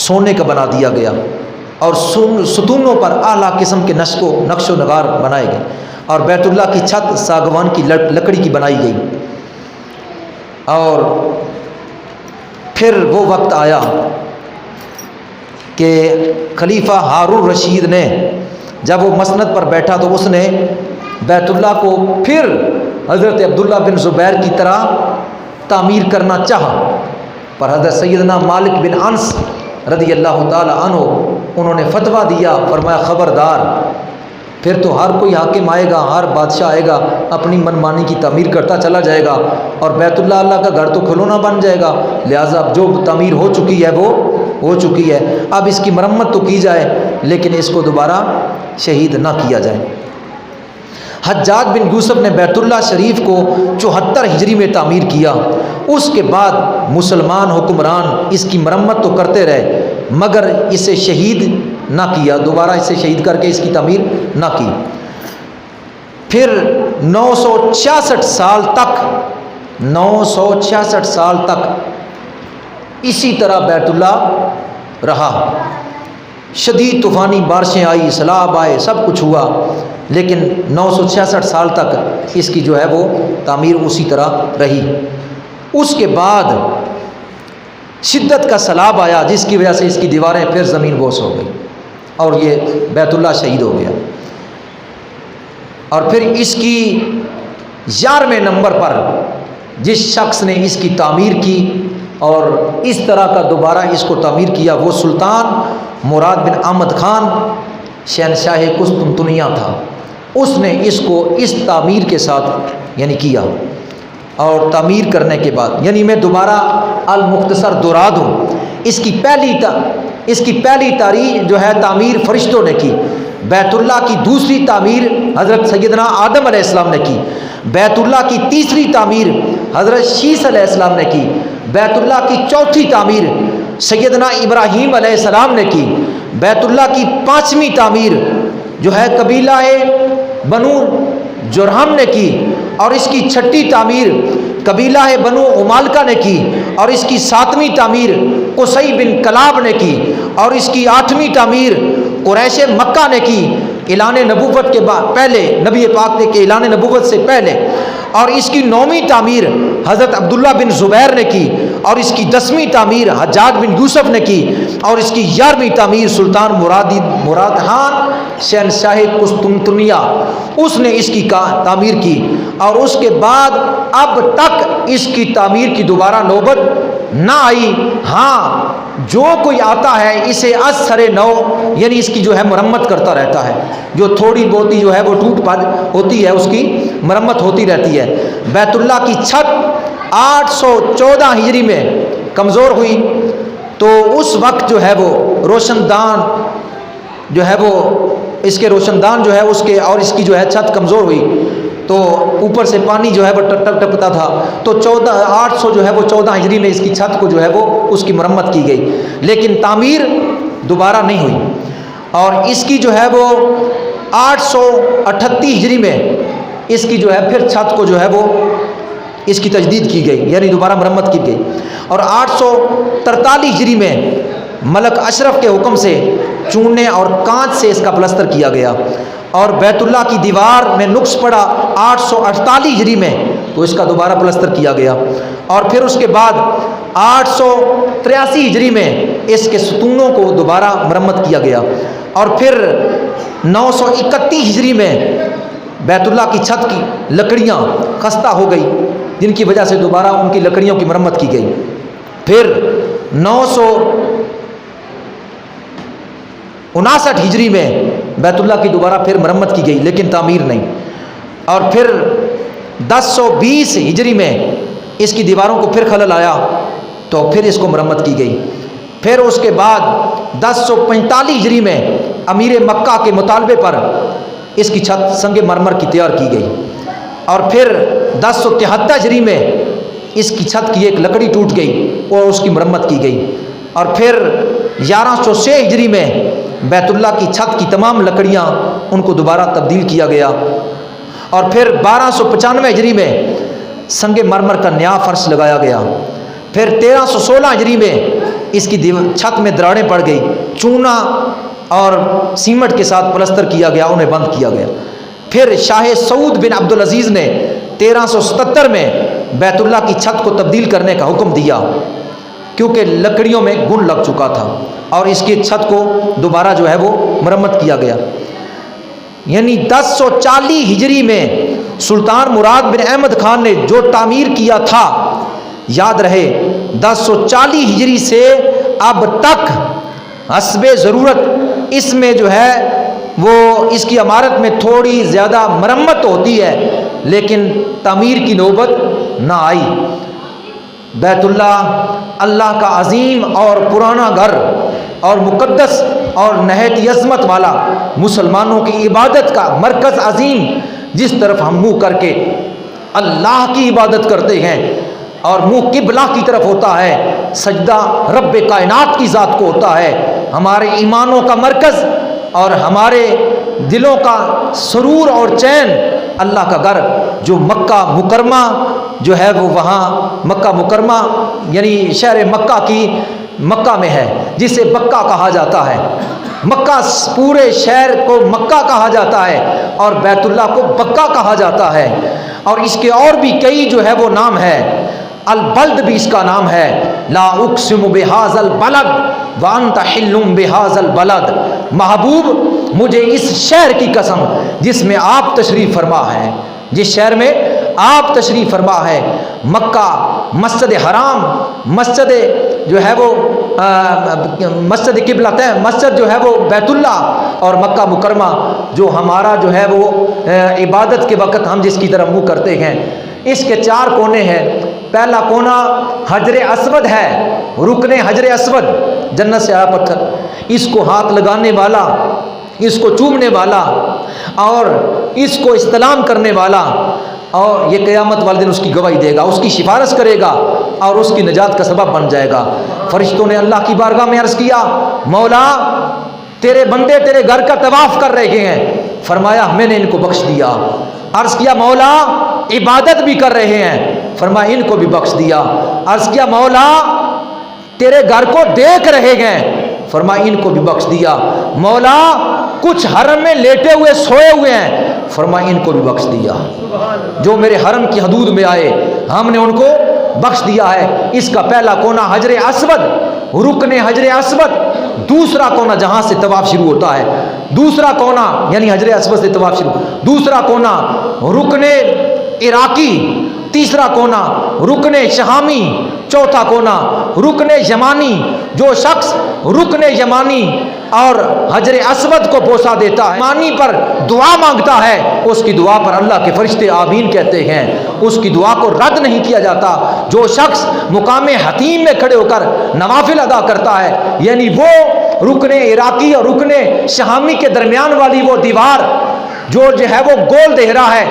سونے کا بنا دیا گیا اور ستونوں پر اعلیٰ قسم کے نقش و نگار بنائے گئے اور بیت اللہ کی چھت ساگوان کی لکڑی کی بنائی گئی۔ اور پھر وہ وقت آیا کہ خلیفہ ہارون الرشید نے جب وہ مسند پر بیٹھا تو اس نے بیت اللہ کو پھر حضرت عبداللہ بن زبیر کی طرح تعمیر کرنا چاہا، پر حضرت سیدنا مالک بن انس رضی اللہ تعالی عنہ انہوں نے فتویٰ دیا، فرمایا خبردار، پھر تو ہر کوئی حاکم آئے گا، ہر بادشاہ آئے گا، اپنی منمانی کی تعمیر کرتا چلا جائے گا اور بیت اللہ کا گھر تو کھلونا بن جائے گا، لہٰذا اب جو تعمیر ہو چکی ہے وہ ہو چکی ہے، اب اس کی مرمت تو کی جائے لیکن اس کو دوبارہ شہید نہ کیا جائے۔ حجاج بن یوسف نے بیت اللہ شریف کو 74 ہجری میں تعمیر کیا، اس کے بعد مسلمان حکمران اس کی مرمت تو کرتے رہے مگر اسے شہید نہ کیا، دوبارہ اسے شہید کر کے اس کی تعمیر نہ کی۔ پھر 966 سال تک اسی طرح بیت اللہ رہا، شدید طوفانی بارشیں آئی، سیلاب آئے، سب کچھ ہوا، لیکن 966 سال تک اس کی جو ہے وہ تعمیر اسی طرح رہی۔ اس کے بعد شدت کا سیلاب آیا جس کی وجہ سے اس کی دیواریں پھر زمین بوس ہو گئی اور یہ بیت اللہ شہید ہو گیا۔ اور پھر اس کی 11ویں نمبر پر جس شخص نے اس کی تعمیر کی اور اس طرح کا دوبارہ اس کو تعمیر کیا وہ سلطان مراد بن احمد خان شہنشاہ قسطنطنیہ تھا، اس نے اس کو اس تعمیر کے ساتھ یعنی کیا۔ اور تعمیر کرنے کے بعد یعنی میں دوبارہ المختصر دہرا دوں، اس کی پہلی تاریخ جو ہے تعمیر فرشتوں نے کی، بیت اللہ کی دوسری تعمیر حضرت سیدنا آدم علیہ السلام نے کی، بیت اللہ کی تیسری تعمیر حضرت شیس علیہ السلام نے کی، بیت اللہ کی چوتھی تعمیر سیدنا ابراہیم علیہ السلام نے کی، بیت اللہ کی 5ویں تعمیر جو ہے قبیلہ بنو جرہم نے کی، اور اس کی 6ٹھی تعمیر قبیلہ بنو عمالقہ نے کی، اور اس کی 7ویں تعمیر قصی بن کلاب نے کی، اور اس کی 8ویں تعمیر قریش مکہ نے کی اعلان نبوت کے بعد، پہلے نبی پاک کے اعلان نبوت سے پہلے، اور اس کی 9ویں تعمیر حضرت عبداللہ بن زبیر نے کی، اور اس کی 10ویں تعمیر حجاج بن یوسف نے کی، اور اس کی 11ویں تعمیر سلطان مراد خان شہنشاہ قسطنطنیہ اس نے اس کی تعمیر کی، اور اس کے بعد اب تک اس کی تعمیر کی دوبارہ نوبت نہ آئی۔ ہاں جو کوئی آتا ہے اسے از سر نو یعنی اس کی جو ہے مرمت کرتا رہتا ہے، جو تھوڑی بہت جو ہے وہ ٹوٹ پھاٹ ہوتی ہے اس کی مرمت ہوتی رہتی ہے۔ بیت اللہ کی چھت 814 ہجری میں کمزور ہوئی، تو اس وقت جو ہے وہ روشن دان جو ہے وہ اس کے روشن دان جو ہے اس کے اور اس کی جو ہے چھت کمزور ہوئی، تو اوپر سے پانی جو ہے وہ ٹپ ٹپتا تھا، تو 800 جو ہے وہ 14 ہجری میں اس کی چھت کو جو ہے وہ اس کی مرمت کی گئی، لیکن تعمیر دوبارہ نہیں ہوئی۔ اور اس کی جو ہے وہ 838 ہجری میں اس کی جو ہے پھر چھت کو جو ہے وہ اس کی تجدید کی گئی، یعنی دوبارہ مرمت کی گئی، اور 843 ہجری میں ملک اشرف کے حکم سے چونے اور کانچ سے اس کا پلستر کیا گیا، اور بیت اللہ کی دیوار میں نقص پڑا 848 ہجری میں، تو اس کا دوبارہ پلستر کیا گیا، اور پھر اس کے بعد 883 ہجری میں اس کے ستونوں کو دوبارہ مرمت کیا گیا، اور پھر 931 ہجری میں بیت اللہ کی چھت کی لکڑیاں خستہ ہو گئی، جن کی وجہ سے دوبارہ ان کی لکڑیوں کی مرمت کی گئی۔ پھر 959 ہجری میں بیت اللہ کی دوبارہ پھر مرمت کی گئی، لیکن تعمیر نہیں، اور پھر 1020 ہجری میں اس کی دیواروں کو پھر خلل آیا، تو پھر اس کو مرمت کی گئی۔ پھر اس کے بعد 1045 ہجری میں امیر مکہ کے مطالبے پر اس کی چھت سنگ مرمر کی تیار کی گئی، اور پھر 1073 ہجری میں اس کی چھت کی ایک لکڑی ٹوٹ گئی اور اس کی مرمت کی گئی، اور پھر 1106 ہجری میں بیت اللہ کی چھت کی تمام لکڑیاں ان کو دوبارہ تبدیل کیا گیا، اور پھر 1295 ہجری میں سنگ مرمر کا نیا فرش لگایا گیا۔ پھر 1316 ہجری میں اس کی چھت میں دراڑیں پڑ گئی، چونا اور سیمنٹ کے ساتھ پلستر کیا گیا، انہیں بند کیا گیا۔ پھر شاہ سعود بن عبدالعزیز نے 1377 میں بیت اللہ کی چھت کو تبدیل کرنے کا حکم دیا، کیونکہ لکڑیوں میں گن لگ چکا تھا، اور اس کی چھت کو دوبارہ جو ہے وہ مرمت کیا گیا۔ یعنی 1040 ہجری میں سلطان مراد بن احمد خان نے جو تعمیر کیا تھا، یاد رہے 1040 ہجری سے اب تک حسب ضرورت اس میں جو ہے وہ اس کی عمارت میں تھوڑی زیادہ مرمت ہوتی ہے، لیکن تعمیر کی نوبت نہ آئی۔ بیت اللہ اللہ کا عظیم اور پرانا گھر اور مقدس اور نہایت عظمت والا مسلمانوں کی عبادت کا مرکز عظیم، جس طرف ہم منہ کر کے اللہ کی عبادت کرتے ہیں اور منہ قبلہ کی طرف ہوتا ہے، سجدہ رب کائنات کی ذات کو ہوتا ہے، ہمارے ایمانوں کا مرکز اور ہمارے دلوں کا سرور اور چین اللہ کا گھر جو مکہ مکرمہ جو ہے وہ وہاں مکہ مکرمہ یعنی شہر مکہ کی مکہ میں ہے، جسے بکہ کہا جاتا ہے۔ مکہ پورے شہر کو مکہ کہا جاتا ہے اور بیت اللہ کو بکہ کہا جاتا ہے، اور اس کے اور بھی کئی جو ہے وہ نام ہے۔ البلد بھی اس کا نام ہے، لا اقسم بہذا البلد وانت حل بہذا البلد، محبوب مجھے اس شہر کی قسم جس میں آپ تشریف فرما ہے، جس شہر میں آپ تشریف فرما ہے، مکہ، مسجد حرام، مسجد جو ہے وہ مسجد قبلتین، مسجد جو ہے وہ بیت اللہ، اور مکہ مکرمہ جو ہمارا جو ہے وہ عبادت کے وقت ہم جس کی طرف منہ کرتے ہیں۔ اس کے 4 کونے ہیں۔ پہلا کونا حجر اسود ہے، رکن حجر اسود، جنت سے آیا پتھر، اس کو ہاتھ لگانے والا، اس کو چومنے والا اور اس کو استلام کرنے والا، اور یہ قیامت والے دن اس کی گواہی دے گا، اس کی سفارش کرے گا اور اس کی نجات کا سبب بن جائے گا۔ فرشتوں نے اللہ کی بارگاہ میں عرض کیا، مولا تیرے بندے تیرے گھر کا طواف کر رہے ہیں، فرمایا میں نے ان کو بخش دیا۔ عرض کیا مولا عبادت بھی کر رہے ہیں، فرمایا ان کو بھی بخش دیا۔ عرض کیا مولا تیرے گھر کو دیکھ رہے ہیں، فرمایا ان کو بھی بخش دیا۔ مولا کچھ حرم میں لیٹے ہوئے سوئے ہوئے ہیں، فرمایا ان کو بھی بخش دیا۔ جو میرے حرم کی حدود میں آئے ہم نے ان کو بخش دیا ہے۔ اس کا پہلا کونا حجر اسود، رکن حجر اسود، دوسرا کونا جہاں سے طواف شروع ہوتا ہے، دوسرا کونا یعنی حجر اسود سے طواف شروع، دوسرا کونا رکن عراقی، تیسرا کونا رکن شامی، چوتھا کونا رکن یمانی۔ جو شخص رکن یمانی اور حجر اسود کو بوسہ دیتا ہے، یمانی پر دعا مانگتا ہے، اس کی دعا پر اللہ کے فرشتے آمین کہتے ہیں، اس کی دعا کو رد نہیں کیا جاتا۔ جو شخص مقام حتیم میں کھڑے ہو کر نوافل ادا کرتا ہے، یعنی وہ رکن عراقی اور رکن شامی کے درمیان والی وہ دیوار جو ہے وہ گول دہرا ہے،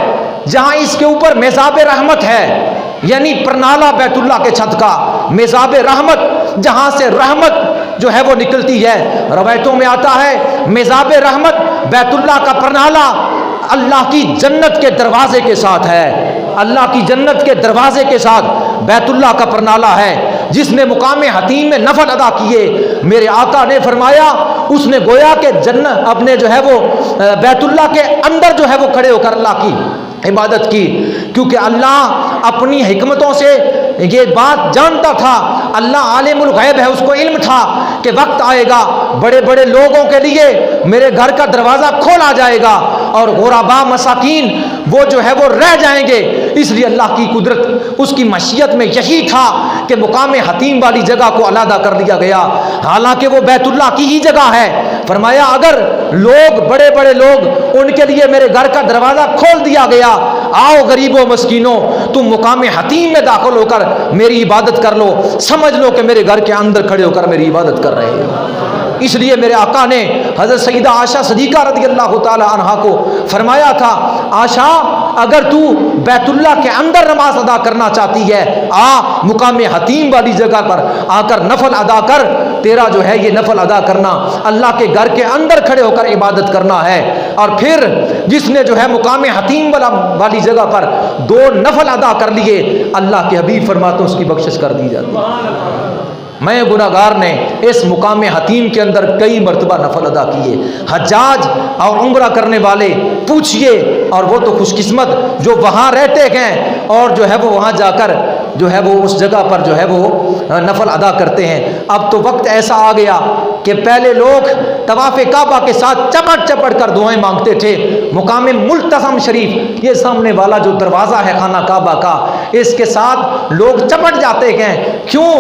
جہاں اس کے اوپر میزاب رحمت ہے، یعنی پرنالہ بیت اللہ کے چھت کا میزاب رحمت، جہاں سے رحمت جو ہے وہ نکلتی ہے۔ روایتوں میں آتا ہے میزاب رحمت بیت اللہ کا پرنالہ اللہ کی جنت کے دروازے کے ساتھ ہے، اللہ کی جنت کے دروازے کے ساتھ بیت اللہ کا پرنالہ ہے۔ جس نے مقام حتیم میں نفل ادا کیے، میرے آقا نے فرمایا اس نے گویا کہ جنت اپنے جو ہے وہ بیت اللہ کے اندر جو ہے وہ کھڑے ہو کر اللہ کی عبادت کی، کیونکہ اللہ اپنی حکمتوں سے یہ بات جانتا تھا، اللہ عالم الغیب ہے، اس کو علم تھا کہ وقت آئے گا بڑے بڑے لوگوں کے لیے میرے گھر کا دروازہ کھولا جائے گا اور غربا مساکین وہ جو ہے وہ رہ جائیں گے۔ اس لیے اللہ کی قدرت، اس کی مشیت میں یہی تھا کہ مقام حتیم والی جگہ کو علیحدہ کر دیا گیا، حالانکہ وہ بیت اللہ کی ہی جگہ ہے۔ فرمایا اگر لوگ بڑے بڑے لوگ ان کے لیے میرے گھر کا دروازہ کھول دیا گیا، آؤ غریبوں مسکینوں تم مقام حتیم میں داخل ہو کر میری عبادت کر لو، سمجھ لو کہ میرے گھر کے اندر کھڑے ہو کر میری عبادت کر رہے ہو۔ اس لیے میرے آقا نے حضرت سیدہ عائشہ صدیقہ رضی اللہ تعالی عنہا کو فرمایا تھا، عائشہ اگر تو بیت اللہ کے اندر نماز ادا کرنا چاہتی ہے، آ مقام حتیم والی جگہ پر آ کر نفل ادا کر، تیرا جو ہے یہ نفل ادا کرنا اللہ کے گھر کے اندر کھڑے ہو کر عبادت کرنا ہے۔ اور پھر جس نے جو ہے مقام حتیم والی جگہ پر 2 نفل ادا کر لیے، اللہ کے حبیب فرماتے ہیں اس کی بخشش کر دی جاتی ہے۔ میں گناہگار نے اس مقام حتیم کے اندر کئی مرتبہ نفل ادا کیے۔ حجاج اور عمرہ کرنے والے پوچھئے، اور وہ تو خوش قسمت جو وہاں رہتے ہیں اور جو ہے وہ وہاں جا کر جو ہے وہ اس جگہ پر جو ہے وہ نفل ادا کرتے ہیں۔ اب تو وقت ایسا آ گیا کہ پہلے لوگ طواف کعبہ کے ساتھ چپٹ چپٹ کر دعائیں مانگتے تھے۔ مقام ملتزم شریف، یہ سامنے والا جو دروازہ ہے خانہ کعبہ کا، اس کے ساتھ لوگ چپٹ جاتے ہیں، کیوں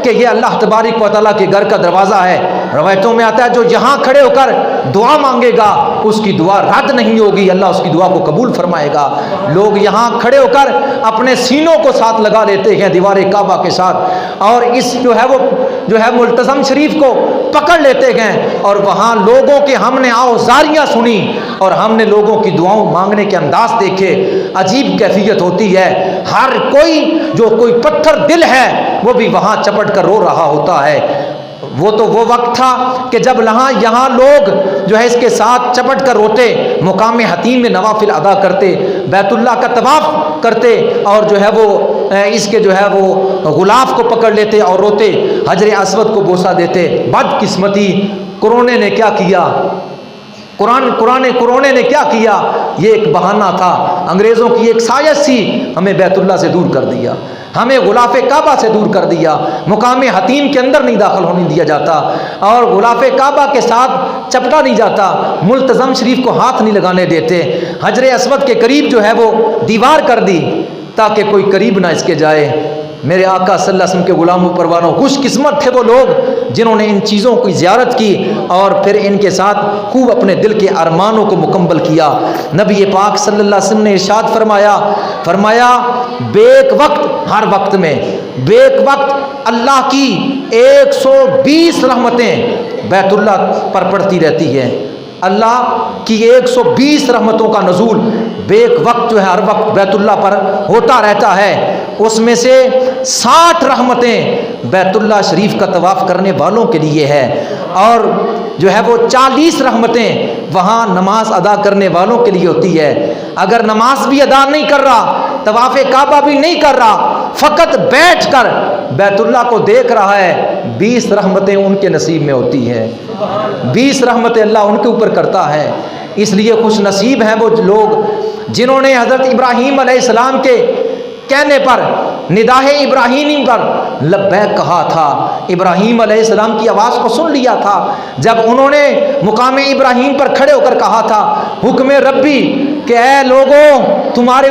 کہ یہ اللہ تبارک و تعالیٰ کے گھر کا دروازہ ہے۔ روایتوں میں آتا ہے جو یہاں کھڑے ہو کر دعا مانگے گا اس کی دعا رد نہیں ہوگی، اللہ اس کی دعا کو قبول فرمائے گا۔ لوگ یہاں کھڑے ہو کر اپنے سینوں کو ساتھ لگا لیتے ہیں دیوار کعبہ کے ساتھ، اور اس جو ہے ملتزم شریف کو پکڑ لیتے ہیں، اور وہاں لوگوں کے ہم نے آوازاریاں سنی اور ہم نے لوگوں کی دعاؤں مانگنے کے انداز دیکھے، عجیب کیفیت ہوتی ہے۔ ہر کوئی جو کوئی پتھر دل ہے وہ بھی وہاں چپٹ کر رو رہا ہوتا ہے۔ وہ تو وہ وقت تھا کہ جب یہاں لوگ جو ہے اس کے ساتھ چپٹ کر روتے، مقام حتیم میں نوافل ادا کرتے، بیت اللہ کا طواف کرتے، اور جو ہے وہ اس کے جو ہے وہ غلاف کو پکڑ لیتے اور روتے، حجر اسود کو بوسہ دیتے۔ بدقسمتی کورونے نے کیا کیا، کورونے نے کیا کیا، یہ ایک بہانہ تھا، انگریزوں کی ایک سازش تھی، ہمیں بیت اللہ سے دور کر دیا، ہمیں غلاف کعبہ سے دور کر دیا، مقام حتیم کے اندر نہیں داخل ہونے دیا جاتا، اور غلاف کعبہ کے ساتھ چپٹا نہیں جاتا، ملتزم شریف کو ہاتھ نہیں لگانے دیتے، حجر اسود کے قریب جو ہے وہ دیوار کر دی تاکہ کوئی قریب نہ اس کے جائے۔ میرے آقا صلی اللہ علیہ وسلم کے غلاموں پروانوں، خوش قسمت تھے وہ لوگ جنہوں نے ان چیزوں کی زیارت کی اور پھر ان کے ساتھ خوب اپنے دل کے ارمانوں کو مکمل کیا۔ نبی پاک صلی اللہ علیہ وسلم نے ارشاد فرمایا بیک وقت، ہر وقت میں بیک وقت اللہ کی 120 رحمتیں بیت اللہ پر پڑتی رہتی ہیں، اللہ کی 120 رحمتوں کا نزول بیک وقت جو ہے ہر وقت بیت اللہ پر ہوتا رہتا ہے۔ اس میں سے 60 رحمتیں بیت اللہ شریف کا طواف کرنے والوں کے لیے ہے، اور جو ہے وہ 40 رحمتیں وہاں نماز ادا کرنے والوں کے لیے ہوتی ہے۔ اگر نماز بھی ادا نہیں کر رہا، طواف کعبہ بھی نہیں کر رہا، فقط بیٹھ کر بیت اللہ کو دیکھ رہا ہے، 20 رحمتیں ان کے نصیب میں ہوتی ہے۔ 20 رحمتیں اللہ ان کے اوپر کرتا ہے۔ اس لیے خوش نصیب ہیں وہ لوگ جنہوں نے حضرت ابراہیم علیہ السلام کے کہنے پر، نداہ ابراہیمی پر لبیک کہا تھا، ابراہیم علیہ السلام کی آواز کو سن لیا تھا جب انہوں نے مقام ابراہیم پر کھڑے ہو کر کہا تھا حکم ربی کہ اے لوگوں تمہارے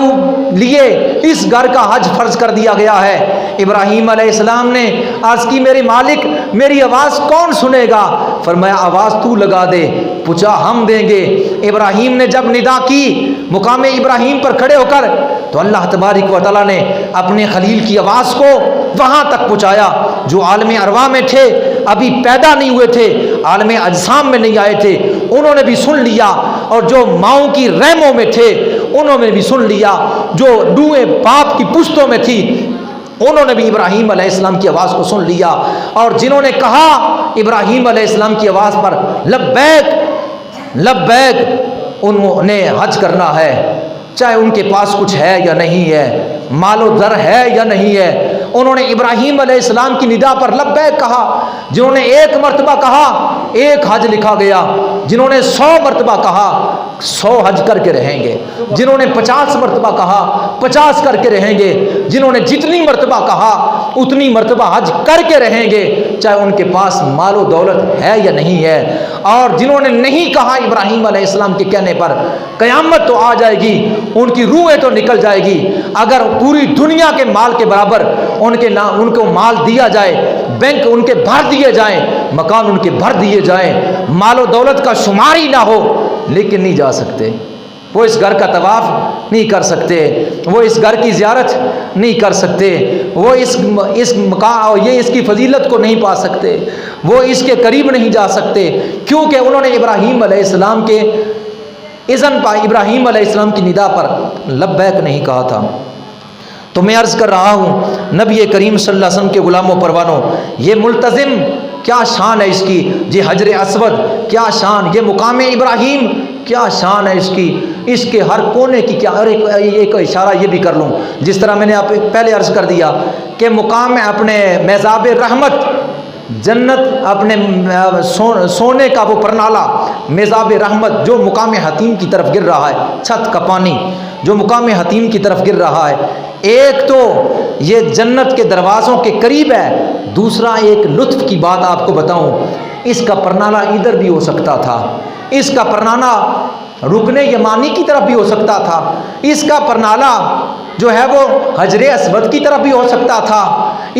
لیے اس گھر کا حج فرض کر دیا گیا ہے۔ ابراہیم علیہ السلام نے عرض کی میرے مالک میری آواز کون سنے گا؟ فرمایا آواز تو لگا دے۔ پوچھا ہم دیں گے۔ ابراہیم نے جب ندا کی مقام ابراہیم پر کھڑے ہو کر تو اللہ تبارک و تعالیٰ نے اپنے خلیل کی آواز کو وہاں تک پہنچایا جو عالم ارواح میں تھے، ابھی پیدا نہیں ہوئے تھے، عالم اجسام میں نہیں آئے تھے، انہوں نے بھی سن لیا، اور جو ماؤں کی رحموں میں تھے انہوں نے بھی سن لیا، جو روئیں باپ کی پشتوں میں تھی انہوں نے بھی ابراہیم علیہ السلام کی آواز کو سن لیا۔ اور جنہوں نے کہا ابراہیم علیہ السلام کی آواز پر لبیک لبیک، انہوں نے حج کرنا ہے، چاہے ان کے پاس کچھ ہے یا نہیں ہے، مال و زر ہے یا نہیں ہے۔ انہوں نے ابراہیم علیہ السلام کی ندا پر لبیک کہا۔ جنہوں نے 1 مرتبہ کہا 1 حج لکھا گیا، جنہوں نے 100 مرتبہ کہا 100 حج کر کے رہیں گے، جنہوں نے 50 مرتبہ کہا 50 کر کے رہیں گے، جنہوں نے جتنی مرتبہ کہا اتنی مرتبہ حج کر کے رہیں گے، چاہے ان کے پاس مال و دولت ہے یا نہیں ہے۔ اور جنہوں نے نہیں کہا ابراہیم علیہ السلام کے کہنے پر، قیامت تو آ جائے گی، ان کی روحیں تو نکل جائے گی۔ اگر پوری دنیا کے مال کے برابر ان کو مال دیا جائے، بینک ان کے بھر دیے جائیں، مکان ان کے بھر دیے جائیں، مال و دولت کا شمار ہی نہ ہو، لیکن نہیں جا سکتے، وہ اس گھر کا طواف نہیں کر سکتے، وہ اس گھر کی زیارت نہیں کر سکتے، وہ اس مقام یہ اس کی فضیلت کو نہیں پا سکتے، وہ اس کے قریب نہیں جا سکتے، کیونکہ انہوں نے ابراہیم علیہ السلام کے اذن پا ابراہیم علیہ السلام کی ندا پر لبیک نہیں کہا تھا۔ تو میں عرض کر رہا ہوں نبی کریم صلی اللہ علیہ وسلم کے غلاموں پروانوں، یہ ملتزم کیا شان ہے اس کی، یہ حجر اسود کیا شان، یہ مقام ابراہیم کیا شان ہے اس کی، اس کے ہر کونے کی کیا۔ اور ایک اشارہ یہ بھی کر لوں، جس طرح میں نے آپ پہلے عرض کر دیا کہ مقام اپنے میزاب رحمت، جنت اپنے سونے کا وہ پرنالہ میزاب رحمت جو مقام حتیم کی طرف گر رہا ہے، چھت کا پانی جو مقام حتیم کی طرف گر رہا ہے، ایک تو یہ جنت کے دروازوں کے قریب ہے، دوسرا ایک لطف کی بات آپ کو بتاؤں، اس کا پرنالہ ادھر بھی ہو سکتا تھا، اس کا پرنالہ رکن یمانی کی طرف بھی ہو سکتا تھا، اس کا پرنالہ جو ہے وہ حجر اسود کی طرف بھی ہو سکتا تھا،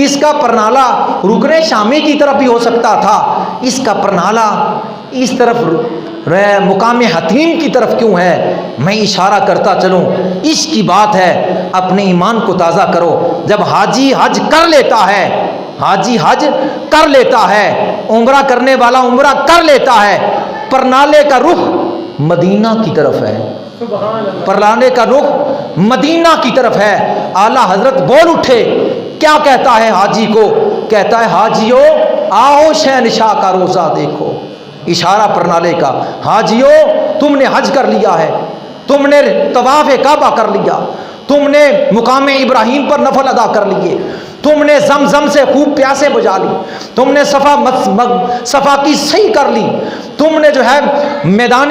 اس کا پرنالہ رکن شامی کی طرف بھی ہو سکتا تھا، اس کا پرنالہ اس طرف مقام حتیم کی طرف کیوں ہے؟ میں اشارہ کرتا چلوں، اس کی بات ہے، اپنے ایمان کو تازہ کرو۔ جب حاجی حج کر لیتا ہے، حاجی حج کر لیتا ہے، عمرہ کرنے والا عمرہ کر لیتا ہے، پرنالے کا رخ مدینہ کی طرف ہے، پرنالے کا رخ مدینہ کی طرف ہے۔ اعلیٰ حضرت بول اٹھے، کیا کہتا ہے حاجی کو؟ کہتا ہے حاجیو آؤ شہنشاہ کا روزہ دیکھو، اشارہ پرنالے کا، حاجیو تم نے حج کر لیا ہے، تم نے طواف کعبہ کر لیا، تم نے مقام ابراہیم پر نفل ادا کر لیے، تم نے زمزم سے خوب پیاسے بجا لی، تم نے صفا کی صحیح کر لی، تم نے جو ہے میدان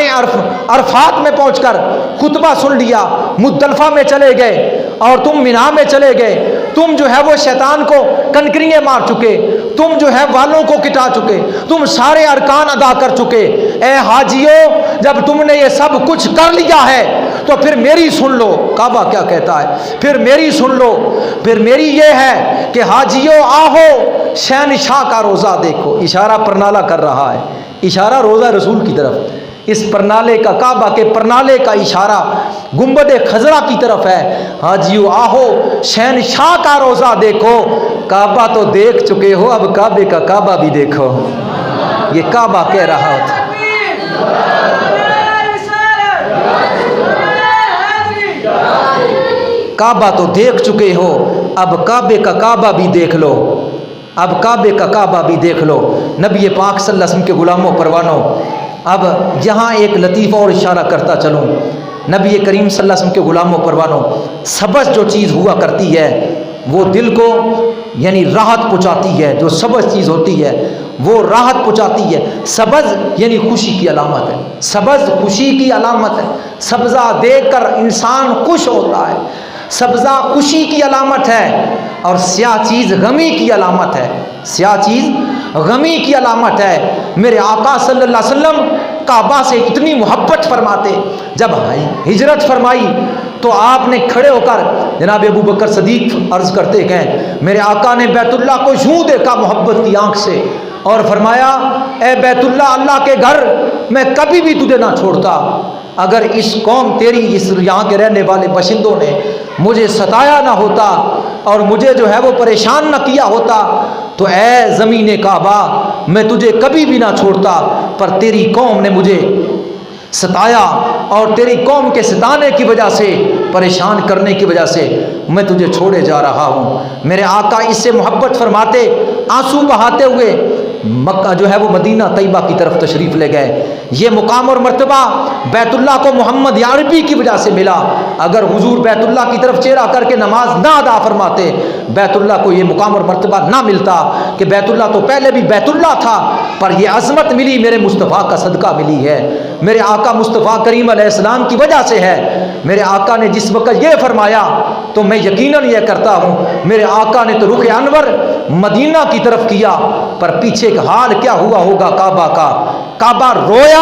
عرفات میں پہنچ کر خطبہ سن لیا، مزدلفہ میں چلے گئے اور تم مینا میں چلے گئے، تم جو ہے وہ شیطان کو کنکریاں مار چکے، تم جو ہے والوں کو کٹا چکے، تم سارے ارکان ادا کر چکے۔ اے حاجیو جب تم نے یہ سب کچھ کر لیا ہے تو پھر میری سن لو، کعبہ کیا کہتا ہے، پھر میری سن لو، پھر میری یہ ہے کہ حاجیو آہو شہنشاہ کا روزہ دیکھو، اشارہ پرنالہ کر رہا ہے، اشارہ روزہ رسول کی طرف، اس پرنالے کا، کعبہ کے پرنالے کا اشارہ گنبد خضرا کی طرف ہے۔ حاجیو آہو شہنشاہ کا روزہ دیکھو، کعبہ تو دیکھ چکے ہو، اب کعبے کا کعبہ بھی دیکھو، یہ کعبہ کہہ رہا تھا۔ کعبہ تو دیکھ چکے ہو، اب کعبے کا کعبہ بھی دیکھ لو۔ اب کعبے کا کعبہ بھی دیکھ لو نبی پاک صلی اللہ علیہ وسلم کے غلاموں پروانوں۔ اب یہاں ایک لطیفہ اور اشارہ کرتا چلوں، نبی کریم صلی اللہ علیہ وسلم کے غلاموں پروانوں، سبز جو چیز ہوا کرتی ہے وہ دل کو یعنی راحت پہنچاتی ہے، جو سبز چیز ہوتی ہے وہ راحت پہنچاتی ہے۔ سبز یعنی خوشی کی علامت ہے، سبز خوشی کی علامت ہے، سبزہ دیکھ کر انسان خوش ہوتا ہے، سبزہ خوشی کی علامت ہے، اور سیاہ چیز غمی کی علامت ہے، سیاہ چیز غمی کی علامت ہے۔ میرے آقا صلی اللہ علیہ وسلم کعبہ سے اتنی محبت فرماتے، جب ہجرت فرمائی تو آپ نے کھڑے ہو کر جناب ابو بکر صدیق عرض کرتے گئے، میرے آقا نے بیت اللہ کو یوں دیکھا محبت کی آنکھ سے اور فرمایا، اے بیت اللہ، اللہ کے گھر، میں کبھی بھی تجھے نہ چھوڑتا، اگر اس قوم تیری اس یہاں کے رہنے والے باشندوں نے مجھے ستایا نہ ہوتا اور مجھے جو ہے وہ پریشان نہ کیا ہوتا تو اے زمین کعبہ میں تجھے کبھی بھی نہ چھوڑتا، پر تیری قوم نے مجھے ستایا اور تیری قوم کے ستانے کی وجہ سے، پریشان کرنے کی وجہ سے میں تجھے چھوڑے جا رہا ہوں۔ میرے آقا اس سے محبت فرماتے آنسو بہاتے ہوئے مکہ جو ہے وہ مدینہ طیبہ کی طرف تشریف لے گئے۔ یہ مقام اور مرتبہ بیت اللہ کو محمد عربی کی وجہ سے ملا، اگر حضور بیت اللہ کی طرف چہرہ کر کے نماز نہ ادا فرماتے بیت اللہ کو یہ مقام اور مرتبہ نہ ملتا کہ بیت اللہ تو پہلے بھی بیت اللہ تھا، پر یہ عظمت ملی میرے مصطفیٰ کا صدقہ ملی ہے، میرے آقا مصطفیٰ کریم علیہ السلام کی وجہ سے ہے۔ میرے آقا نے جس وقت یہ فرمایا تو میں یقیناً یہ کرتا ہوں، میرے آقا نے تو رخ انور مدینہ کی طرف کیا، پر پیچھے کا حال کیا ہوا ہوگا کعبہ کا؟ کعبہ رویا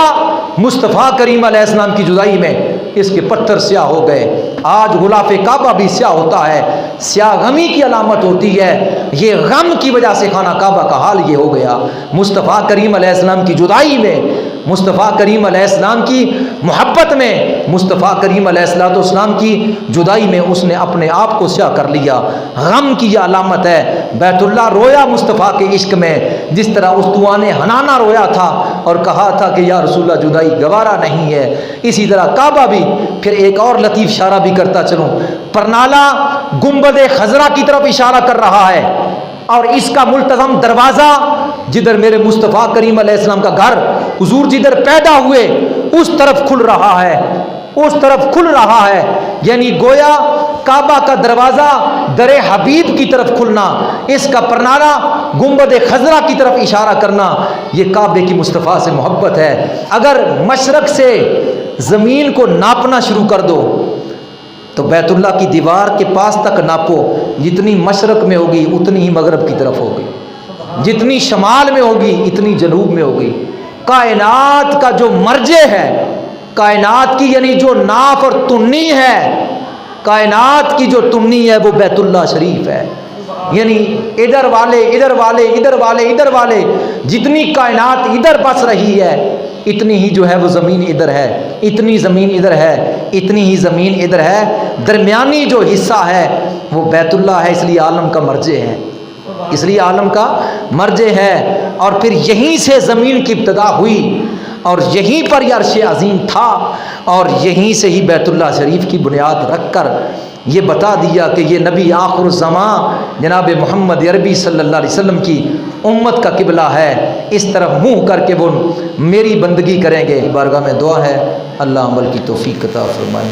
مصطفیٰ کریم علیہ السلام کی جدائی میں، اس کے پتھر سیاہ ہو گئے۔ آج غلاف کعبہ بھی سیاہ ہوتا ہے، سیاہ غمی کی علامت ہوتی ہے، یہ غم کی وجہ سے خانہ کعبہ کا حال یہ ہو گیا۔ مصطفیٰ کریم علیہ السلام کی جدائی میں، مصطفیٰ کریم علیہ السلام کی محبت میں، مصطفیٰ کریم علیہ السلام کی جدائی میں اس نے اپنے آپ کو سیاہ کر لیا۔ غم کی یہ علامت ہے۔ بیت اللہ رویا مصطفیٰ کے عشق میں، جس طرح استوان حنانہ رویا تھا اور کہا تھا کہ یا رسول اللہ جدائی گوارا نہیں ہے، اسی طرح کعبہ بھی۔ پھر ایک اور لطیف اشارہ بھی کرتا چلوں، پرنالہ گنبد خضرا کی طرف اشارہ کر رہا ہے، اور اس کا ملتزم دروازہ جدھر میرے مصطفیٰ کریم علیہ السلام کا گھر حضور جدھر پیدا ہوئے اس طرف کھل رہا ہے، اس طرف کھل رہا ہے، یعنی گویا کعبہ کا دروازہ در حبیب کی طرف کھلنا، اس کا پرنالہ گنبد خضرا کی طرف اشارہ کرنا، یہ کعبے کی مصطفیٰ سے محبت ہے۔ اگر مشرق سے زمین کو ناپنا شروع کر دو تو بیت اللہ کی دیوار کے پاس تک ناپو، جتنی مشرق میں ہوگی اتنی ہی مغرب کی طرف ہوگی، جتنی شمال میں ہوگی اتنی جنوب میں ہوگی۔ کائنات کا جو مرجع ہے، کائنات کی یعنی جو ناف اور تنی ہے، کائنات کی جو تنی ہے وہ بیت اللہ شریف ہے، یعنی ادھر والے ادھر والے ادھر والے ادھر والے، جتنی کائنات ادھر بس رہی ہے اتنی ہی جو ہے وہ زمین ادھر ہے، اتنی زمین ادھر ہے، اتنی ہی زمین ادھر ہے، درمیانی جو حصہ ہے وہ بیت اللہ ہے، اس لیے عالم کا مرجع ہے، اس لیے عالم کا مرجع ہے۔ اور پھر یہیں سے زمین کی ابتدا ہوئی اور یہیں پر یہ عرش عظیم تھا، اور یہیں سے ہی بیت اللہ شریف کی بنیاد رکھ کر یہ بتا دیا کہ یہ نبی آخر الزمان جناب محمد عربی صلی اللہ علیہ وسلم کی امت کا قبلہ ہے، اس طرف منہ کر کے وہ میری بندگی کریں گے۔ بارگاہ میں دعا ہے اللہ عمل کی توفیق عطا فرمائے۔